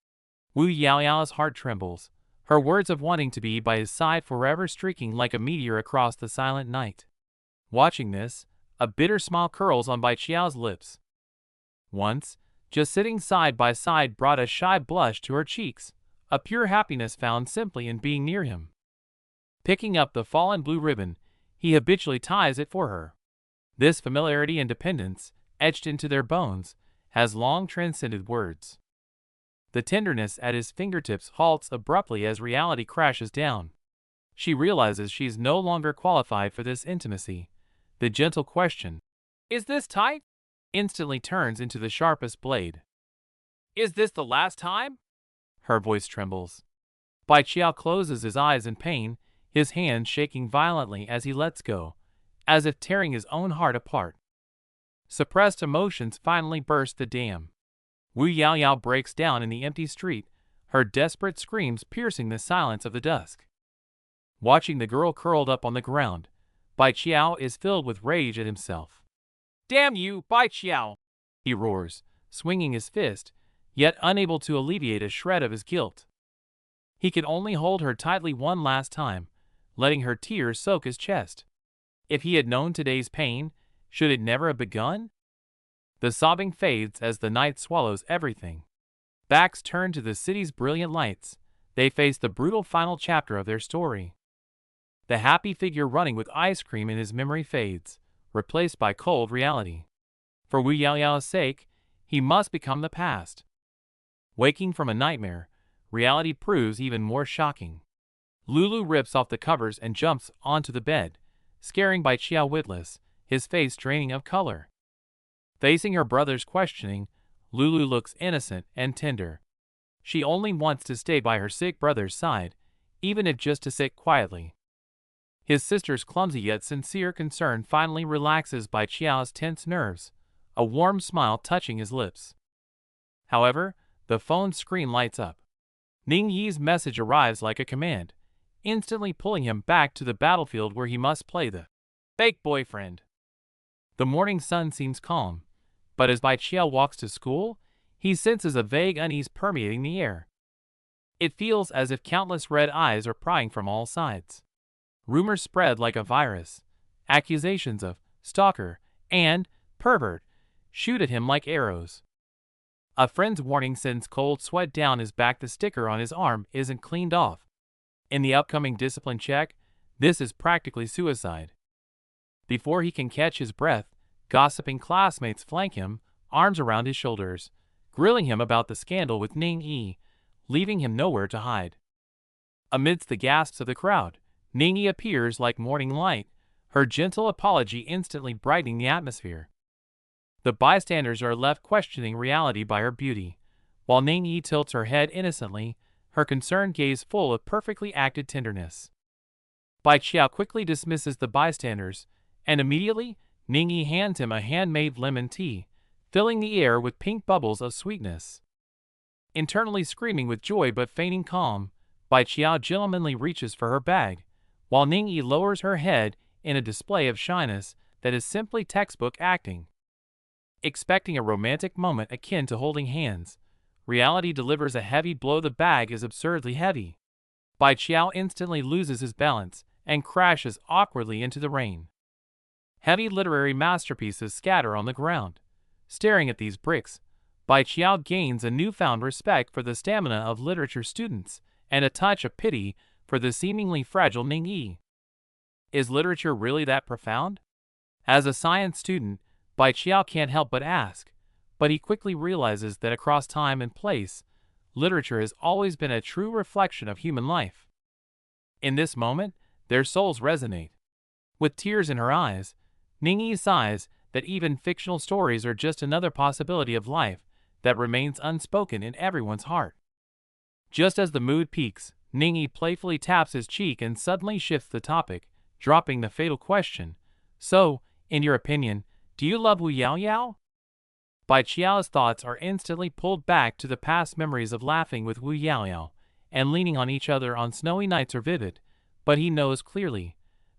S1: Wu Yaoyao's heart trembles, her words of wanting to be by his side forever streaking like a meteor across the silent night. Watching this, a bitter smile curls on Bai Qiao's lips. Once, just sitting side by side brought a shy blush to her cheeks, a pure happiness found simply in being near him. Picking up the fallen blue ribbon, he habitually ties it for her. This familiarity and dependence, etched into their bones, has long transcended words. The tenderness at his fingertips halts abruptly as reality crashes down. She realizes she's no longer qualified for this intimacy. The gentle question, "Is this tight?" instantly turns into the sharpest blade. "Is this the last time?" Her voice trembles. Bai Qiao closes his eyes in pain, his hands shaking violently as he lets go, as if tearing his own heart apart. Suppressed emotions finally burst the dam. Wu Yaoyao breaks down in the empty street, her desperate screams piercing the silence of the dusk. Watching the girl curled up on the ground, Bai Qiao is filled with rage at himself. "Damn you, Bai Qiao!" he roars, swinging his fist, yet unable to alleviate a shred of his guilt. He can only hold her tightly one last time, letting her tears soak his chest. If he had known today's pain, should it never have begun? The sobbing fades as the night swallows everything. Backs turn to the city's brilliant lights. They face the brutal final chapter of their story. The happy figure running with ice cream in his memory fades, replaced by cold reality. For Wu Yaoyao's sake, he must become the past. Waking from a nightmare, reality proves even more shocking. Lulu rips off the covers and jumps onto the bed, scaring Bai Qiao witless, his face draining of color. Facing her brother's questioning, Lulu looks innocent and tender. She only wants to stay by her sick brother's side, even if just to sit quietly. His sister's clumsy yet sincere concern finally relaxes Bai Qiao's tense nerves, a warm smile touching his lips. However, the phone screen lights up. Ning Yi's message arrives like a command, instantly pulling him back to the battlefield where he must play the fake boyfriend. The morning sun seems calm, but as Bai Qiao walks to school, he senses a vague unease permeating the air. It feels as if countless red eyes are prying from all sides. Rumors spread like a virus. Accusations of stalker and pervert shoot at him like arrows. A friend's warning sends cold sweat down his back. The sticker on his arm isn't cleaned off. In the upcoming discipline check, this is practically suicide. Before he can catch his breath, gossiping classmates flank him, arms around his shoulders, grilling him about the scandal with Ning Yi, leaving him nowhere to hide. Amidst the gasps of the crowd, Ning Yi appears like morning light, her gentle apology instantly brightening the atmosphere. The bystanders are left questioning reality by her beauty, while Ning Yi tilts her head innocently, her concerned gaze full of perfectly acted tenderness. Bai Qiao quickly dismisses the bystanders, and immediately, Ning Yi hands him a handmade lemon tea, filling the air with pink bubbles of sweetness. Internally screaming with joy but feigning calm, Bai Qiao gentlemanly reaches for her bag, while Ning Yi lowers her head in a display of shyness that is simply textbook acting. Expecting a romantic moment akin to holding hands, reality delivers a heavy blow. The bag is absurdly heavy. Bai Qiao instantly loses his balance and crashes awkwardly into the rain. Heavy literary masterpieces scatter on the ground. Staring at these bricks, Bai Qiao gains a newfound respect for the stamina of literature students and a touch of pity for the seemingly fragile Ning Yi. Is literature really that profound? As a science student, Bai Qiao can't help but ask, but he quickly realizes that across time and place, literature has always been a true reflection of human life. In this moment, their souls resonate. With tears in her eyes, Ning Yi sighs that even fictional stories are just another possibility of life that remains unspoken in everyone's heart. Just as the mood peaks, Ning Yi playfully taps his cheek and suddenly shifts the topic, dropping the fatal question. So, in your opinion, do you love Wu Yaoyao? Bai Qiao's thoughts are instantly pulled back to the past memories of laughing with Wu Yaoyao and leaning on each other on snowy nights are vivid, but he knows clearly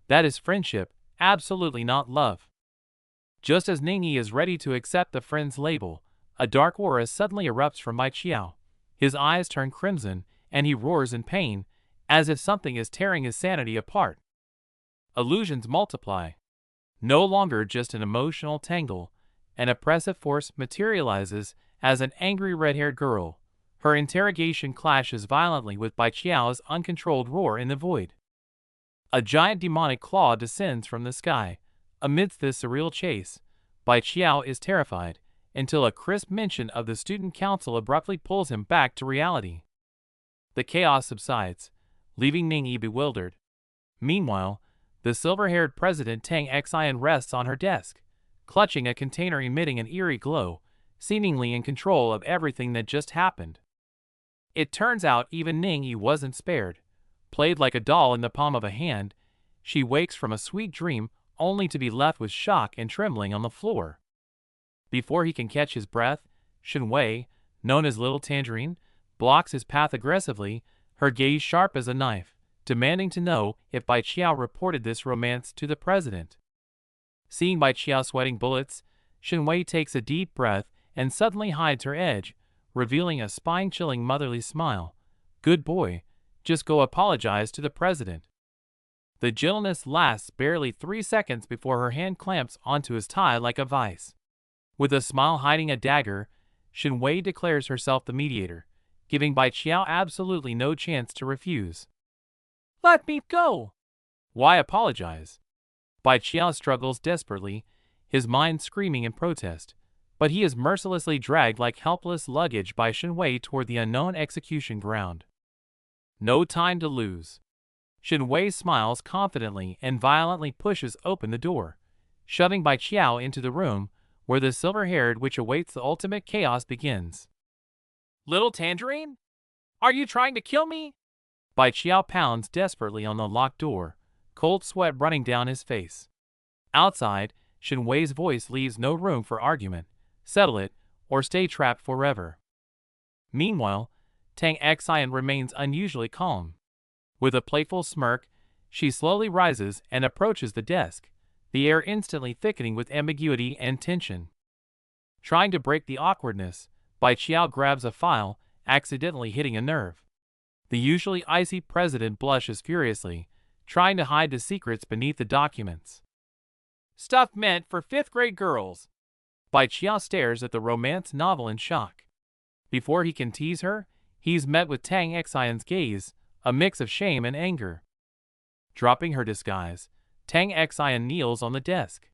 S1: that is friendship, absolutely not love. Just as Ning Yi is ready to accept the friend's label, a dark aura suddenly erupts from Bai Qiao. His eyes turn crimson, and he roars in pain, as if something is tearing his sanity apart. Illusions multiply. No longer just an emotional tangle, an oppressive force materializes as an angry red-haired girl. Her interrogation clashes violently with Bai Qiao's uncontrolled roar in the void. A giant demonic claw descends from the sky. Amidst this surreal chase, Bai Qiao is terrified, until a crisp mention of the student council abruptly pulls him back to reality. The chaos subsides, leaving Ning Yi bewildered. Meanwhile, the silver-haired President Tang Xian rests on her desk, clutching a container emitting an eerie glow, seemingly in control of everything that just happened. It turns out even Ning Yi wasn't spared. Played like a doll in the palm of a hand, she wakes from a sweet dream only to be left with shock and trembling on the floor. Before he can catch his breath, Shen Wei, known as Little Tangerine, blocks his path aggressively, her gaze sharp as a knife, demanding to know if Bai Qiao reported this romance to the president. Seeing Bai Qiao sweating bullets, Shen Wei takes a deep breath and suddenly hides her edge, revealing a spine-chilling motherly smile. Good boy, just go apologize to the president. The gentleness lasts barely 3 seconds before her hand clamps onto his tie like a vice. With a smile hiding a dagger, Shinwei declares herself the mediator, giving Bai Qiao absolutely no chance to refuse. "Let me go!" "Why apologize?" Bai Qiao struggles desperately, his mind screaming in protest, but he is mercilessly dragged like helpless luggage by Shinwei toward the unknown execution ground. No time to lose. Shinwei smiles confidently and violently pushes open the door, shoving Bai Qiao into the room where the silver-haired witch awaits the ultimate chaos begins. "Little Tangerine? Are you trying to kill me?" Bai Qiao pounds desperately on the locked door, cold sweat running down his face. Outside, Shinwei's voice leaves no room for argument. Settle it, or stay trapped forever. Meanwhile, Tang Xian remains unusually calm. With a playful smirk, she slowly rises and approaches the desk, the air instantly thickening with ambiguity and tension. Trying to break the awkwardness, Bai Qiao grabs a file, accidentally hitting a nerve. The usually icy president blushes furiously, trying to hide the secrets beneath the documents. "Stuff meant for 5th-grade girls." Bai Qiao stares at the romance novel in shock. Before he can tease her, he's met with Tang Xian's gaze, a mix of shame and anger. Dropping her disguise, Tang Xian kneels on the desk.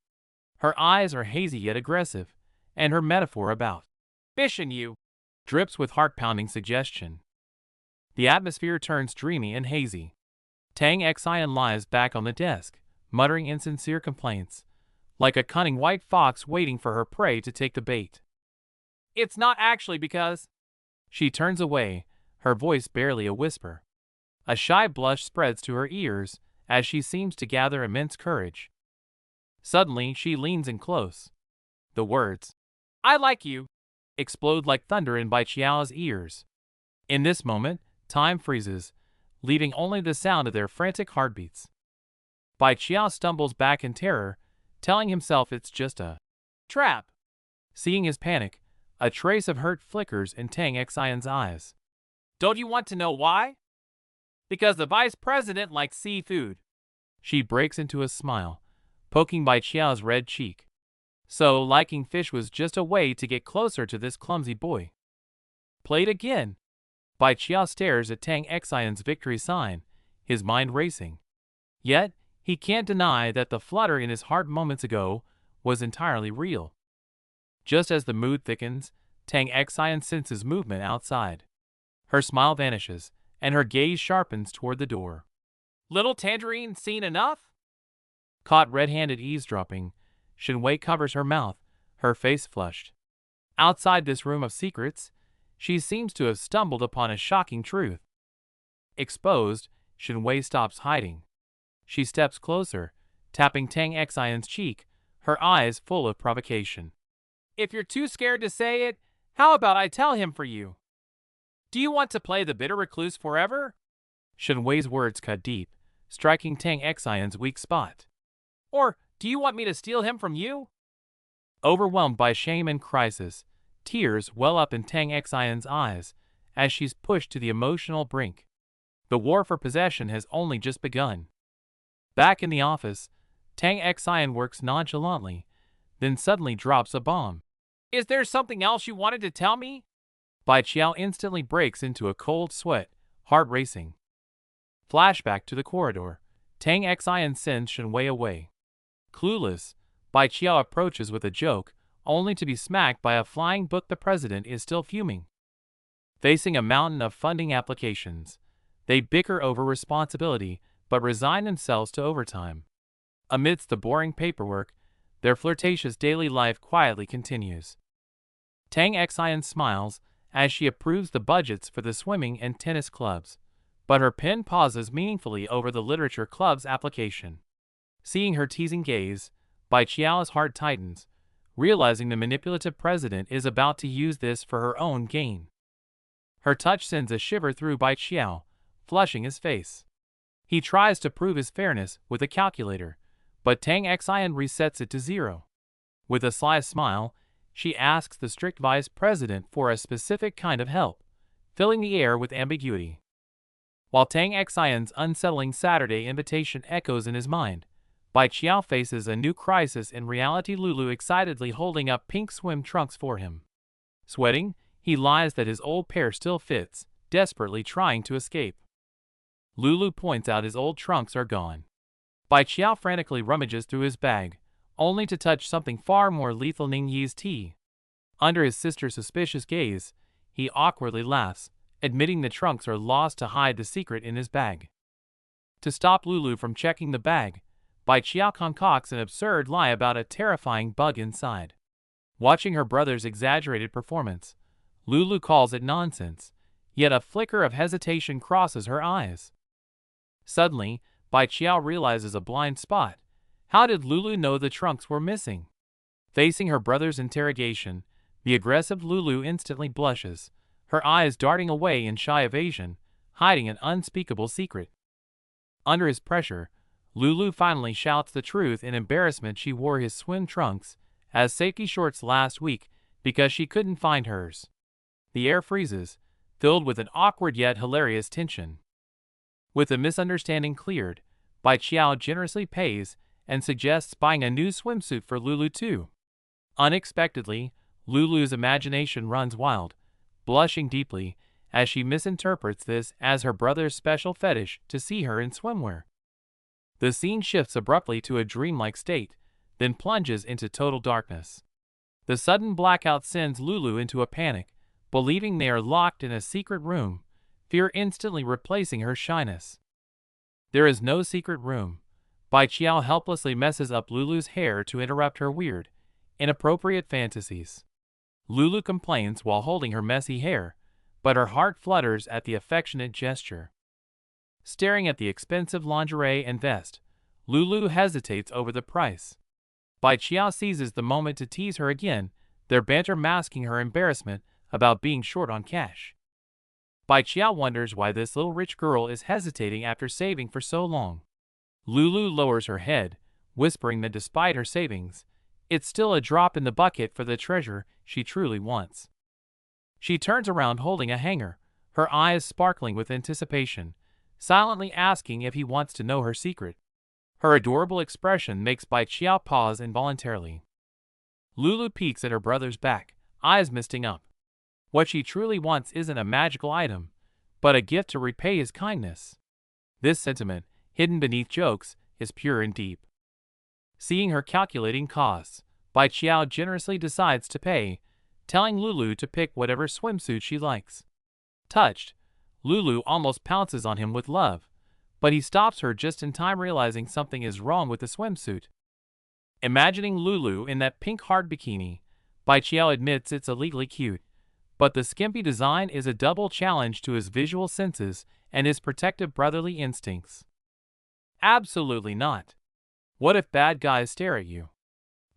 S1: Her eyes are hazy yet aggressive, and her metaphor about "fishing you" drips with heart-pounding suggestion. The atmosphere turns dreamy and hazy. Tang Xian lies back on the desk, muttering insincere complaints, like a cunning white fox waiting for her prey to take the bait. "It's not actually because—" She turns away, her voice barely a whisper. A shy blush spreads to her ears as she seems to gather immense courage. Suddenly, she leans in close. The words, "I like you," explode like thunder in Bai Qiao's ears. In this moment, time freezes, leaving only the sound of their frantic heartbeats. Bai Qiao stumbles back in terror, telling himself it's just a trap. Seeing his panic, a trace of hurt flickers in Tang Xian's eyes. "Don't you want to know why?" "Because the vice president likes seafood." She breaks into a smile, poking Bai Qiao's red cheek. So liking fish was just a way to get closer to this clumsy boy. Played again. Bai Qiao stares at Tang Xian's victory sign, his mind racing. Yet, he can't deny that the flutter in his heart moments ago was entirely real. Just as the mood thickens, Tang Xian senses movement outside. Her smile vanishes, and her gaze sharpens toward the door. "Little Tangerine seen enough?" Caught red-handed eavesdropping, Shinwei covers her mouth, her face flushed. Outside this room of secrets, she seems to have stumbled upon a shocking truth. Exposed, Shinwei stops hiding. She steps closer, tapping Tang Xian's cheek, her eyes full of provocation. "If you're too scared to say it, how about I tell him for you? Do you want to play the bitter recluse forever?" Shinwei's words cut deep, striking Tang Xian's weak spot. "Or do you want me to steal him from you?" Overwhelmed by shame and crisis, tears well up in Tang Xian's eyes as she's pushed to the emotional brink. The war for possession has only just begun. Back in the office, Tang Xian works nonchalantly, then suddenly drops a bomb. "Is there something else you wanted to tell me?" Bai Qiao instantly breaks into a cold sweat, heart racing. Flashback to the corridor. Tang Xian sends Shinwei away. Clueless, Bai Qiao approaches with a joke, only to be smacked by a flying book. The president is still fuming. Facing a mountain of funding applications, they bicker over responsibility but resign themselves to overtime. Amidst the boring paperwork, their flirtatious daily life quietly continues. Tang Xian smiles as she approves the budgets for the swimming and tennis clubs, but her pen pauses meaningfully over the literature club's application. Seeing her teasing gaze, Bai Qiao's heart tightens, realizing the manipulative president is about to use this for her own gain. Her touch sends a shiver through Bai Qiao, flushing his face. He tries to prove his fairness with a calculator, but Tang Xian resets it to 0. With a sly smile, she asks the strict vice president for a specific kind of help, filling the air with ambiguity. While Tang Xian's unsettling Saturday invitation echoes in his mind, Bai Qiao faces a new crisis in reality. Lulu excitedly holding up pink swim trunks for him. Sweating, he lies that his old pair still fits, desperately trying to escape. Lulu points out his old trunks are gone. Bai Qiao frantically rummages through his bag, only to touch something far more lethal: Ning Yi's tea. Under his sister's suspicious gaze, he awkwardly laughs, admitting the trunks are lost to hide the secret in his bag. To stop Lulu from checking the bag, Bai Qiao concocts an absurd lie about a terrifying bug inside. Watching her brother's exaggerated performance, Lulu calls it nonsense, yet a flicker of hesitation crosses her eyes. Suddenly, Bai Qiao realizes a blind spot. How did Lulu know the trunks were missing? Facing her brother's interrogation, the aggressive Lulu instantly blushes, her eyes darting away in shy evasion, hiding an unspeakable secret. Under his pressure, Lulu finally shouts the truth in embarrassment. She wore his swim trunks as safety shorts last week because she couldn't find hers. The air freezes, filled with an awkward yet hilarious tension. With the misunderstanding cleared, Bai Qiao generously pays and suggests buying a new swimsuit for Lulu too. Unexpectedly, Lulu's imagination runs wild, blushing deeply as she misinterprets this as her brother's special fetish to see her in swimwear. The scene shifts abruptly to a dreamlike state, then plunges into total darkness. The sudden blackout sends Lulu into a panic, believing they are locked in a secret room, fear instantly replacing her shyness. There is no secret room. Bai Qiao helplessly messes up Lulu's hair to interrupt her weird, inappropriate fantasies. Lulu complains while holding her messy hair, but her heart flutters at the affectionate gesture. Staring at the expensive lingerie and vest, Lulu hesitates over the price. Bai Qiao seizes the moment to tease her again, their banter masking her embarrassment about being short on cash. Bai Qiao wonders why this little rich girl is hesitating after saving for so long. Lulu lowers her head, whispering that despite her savings, it's still a drop in the bucket for the treasure she truly wants. She turns around holding a hanger, her eyes sparkling with anticipation, silently asking if he wants to know her secret. Her adorable expression makes Bai Qiao pause involuntarily. Lulu peeks at her brother's back, eyes misting up. What she truly wants isn't a magical item, but a gift to repay his kindness. This sentiment, hidden beneath jokes, is pure and deep. Seeing her calculating costs, Bai Qiao generously decides to pay, telling Lulu to pick whatever swimsuit she likes. Touched, Lulu almost pounces on him with love, but he stops her just in time, realizing something is wrong with the swimsuit. Imagining Lulu in that pink heart bikini, Bai Qiao admits it's illegally cute, but the skimpy design is a double challenge to his visual senses and his protective brotherly instincts. Absolutely not. What if bad guys stare at you?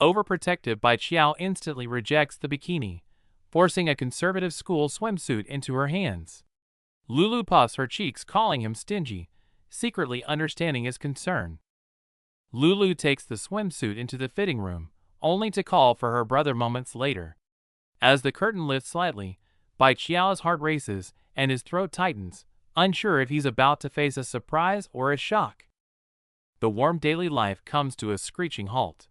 S1: Overprotective Bai Qiao instantly rejects the bikini, forcing a conservative school swimsuit into her hands. Lulu puffs her cheeks, calling him stingy, secretly understanding his concern. Lulu takes the swimsuit into the fitting room, only to call for her brother moments later. As the curtain lifts slightly, Bai Qiao's heart races and his throat tightens, unsure if he's about to face a surprise or a shock. The warm daily life comes to a screeching halt.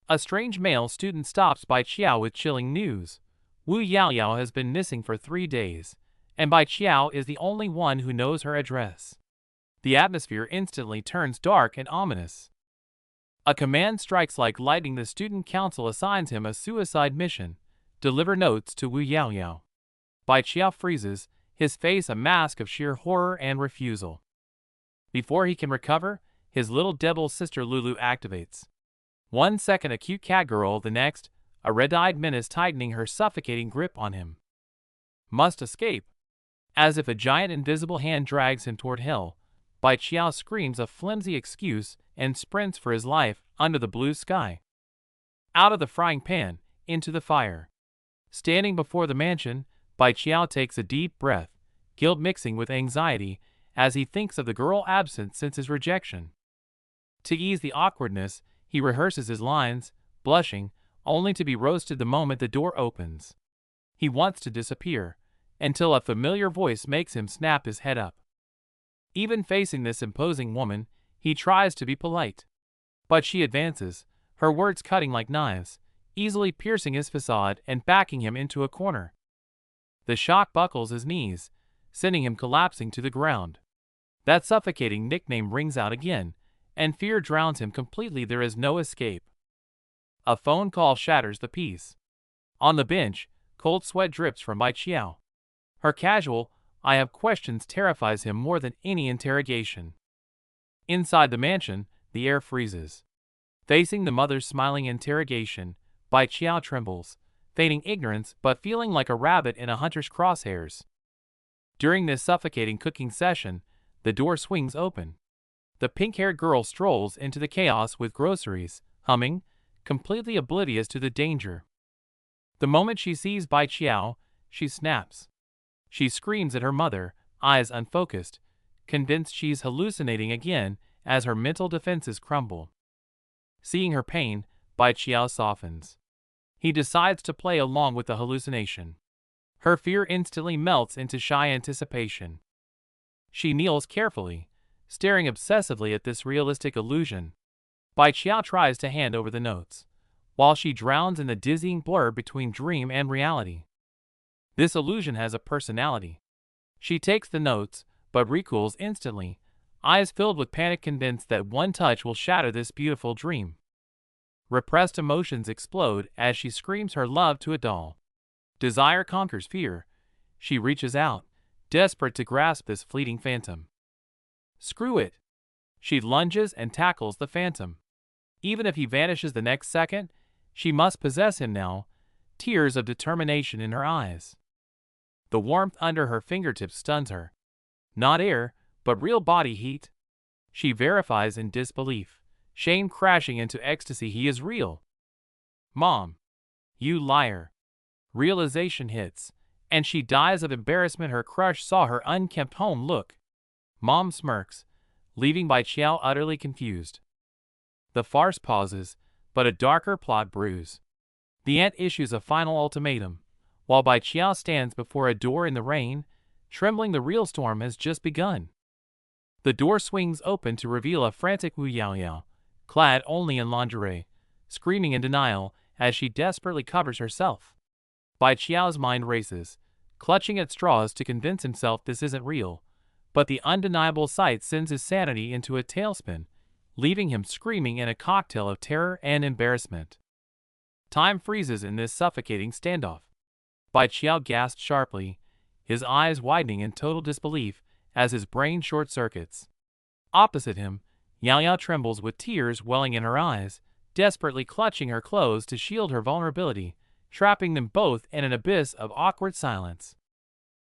S1: A strange male student stops Bai Qiao with chilling news. Wu Yaoyao has been missing for 3 days, and Bai Qiao is the only one who knows her address. The atmosphere instantly turns dark and ominous. A command strikes like lightning. The student council assigns him a suicide mission: deliver notes to Wu Yaoyao. Bai Qiao freezes, his face a mask of sheer horror and refusal. Before he can recover, his little devil sister Lulu activates. 1 second a cute cat girl, the next, a red-eyed menace tightening her suffocating grip on him. Must escape. As if a giant invisible hand drags him toward hell, Bai Qiao screams a flimsy excuse and sprints for his life under the blue sky. Out of the frying pan, into the fire. Standing before the mansion, Bai Qiao takes a deep breath, guilt mixing with anxiety as he thinks of the girl absent since his rejection. To ease the awkwardness, he rehearses his lines, blushing, only to be roasted the moment the door opens. He wants to disappear, until a familiar voice makes him snap his head up. Even facing this imposing woman, he tries to be polite. But she advances, her words cutting like knives, easily piercing his facade and backing him into a corner. The shock buckles his knees, sending him collapsing to the ground. That suffocating nickname rings out again, and fear drowns him completely. There is no escape. A phone call shatters the peace. On the bench, cold sweat drips from Bai Qiao. Her casual, "I have questions" terrifies him more than any interrogation. Inside the mansion, the air freezes. Facing the mother's smiling interrogation, Bai Qiao trembles, feigning ignorance but feeling like a rabbit in a hunter's crosshairs. During this suffocating cooking session, the door swings open. The pink-haired girl strolls into the chaos with groceries, humming, completely oblivious to the danger. The moment she sees Bai Qiao, she snaps. She screams at her mother, eyes unfocused, convinced she's hallucinating again as her mental defenses crumble. Seeing her pain, Bai Qiao softens. He decides to play along with the hallucination. Her fear instantly melts into shy anticipation. She kneels carefully, staring obsessively at this realistic illusion. Bai Qiao tries to hand over the notes, while she drowns in the dizzying blur between dream and reality. This illusion has a personality. She takes the notes, but recools instantly, eyes filled with panic, convinced that one touch will shatter this beautiful dream. Repressed emotions explode as she screams her love to a doll. Desire conquers fear. She reaches out, desperate to grasp this fleeting phantom. Screw it! She lunges and tackles the phantom. Even if he vanishes the next second, she must possess him now, tears of determination in her eyes. The warmth under her fingertips stuns her. Not air, but real body heat. She verifies in disbelief, shame crashing into ecstasy. He is real. Mom. You liar. Realization hits, and she dies of embarrassment. Her crush saw her unkempt home look. Mom smirks, leaving Bai Qiao utterly confused. The farce pauses, but a darker plot brews. The aunt issues a final ultimatum, while Bai Qiao stands before a door in the rain, trembling. The real storm has just begun. The door swings open to reveal a frantic Wu Yaoyao, clad only in lingerie, screaming in denial as she desperately covers herself. Bai Qiao's mind races, clutching at straws to convince himself this isn't real, but the undeniable sight sends his sanity into a tailspin, leaving him screaming in a cocktail of terror and embarrassment. Time freezes in this suffocating standoff. Bai Qiao gasps sharply, his eyes widening in total disbelief as his brain short-circuits. Opposite him, Yaoyao trembles with tears welling in her eyes, desperately clutching her clothes to shield her vulnerability, trapping them both in an abyss of awkward silence.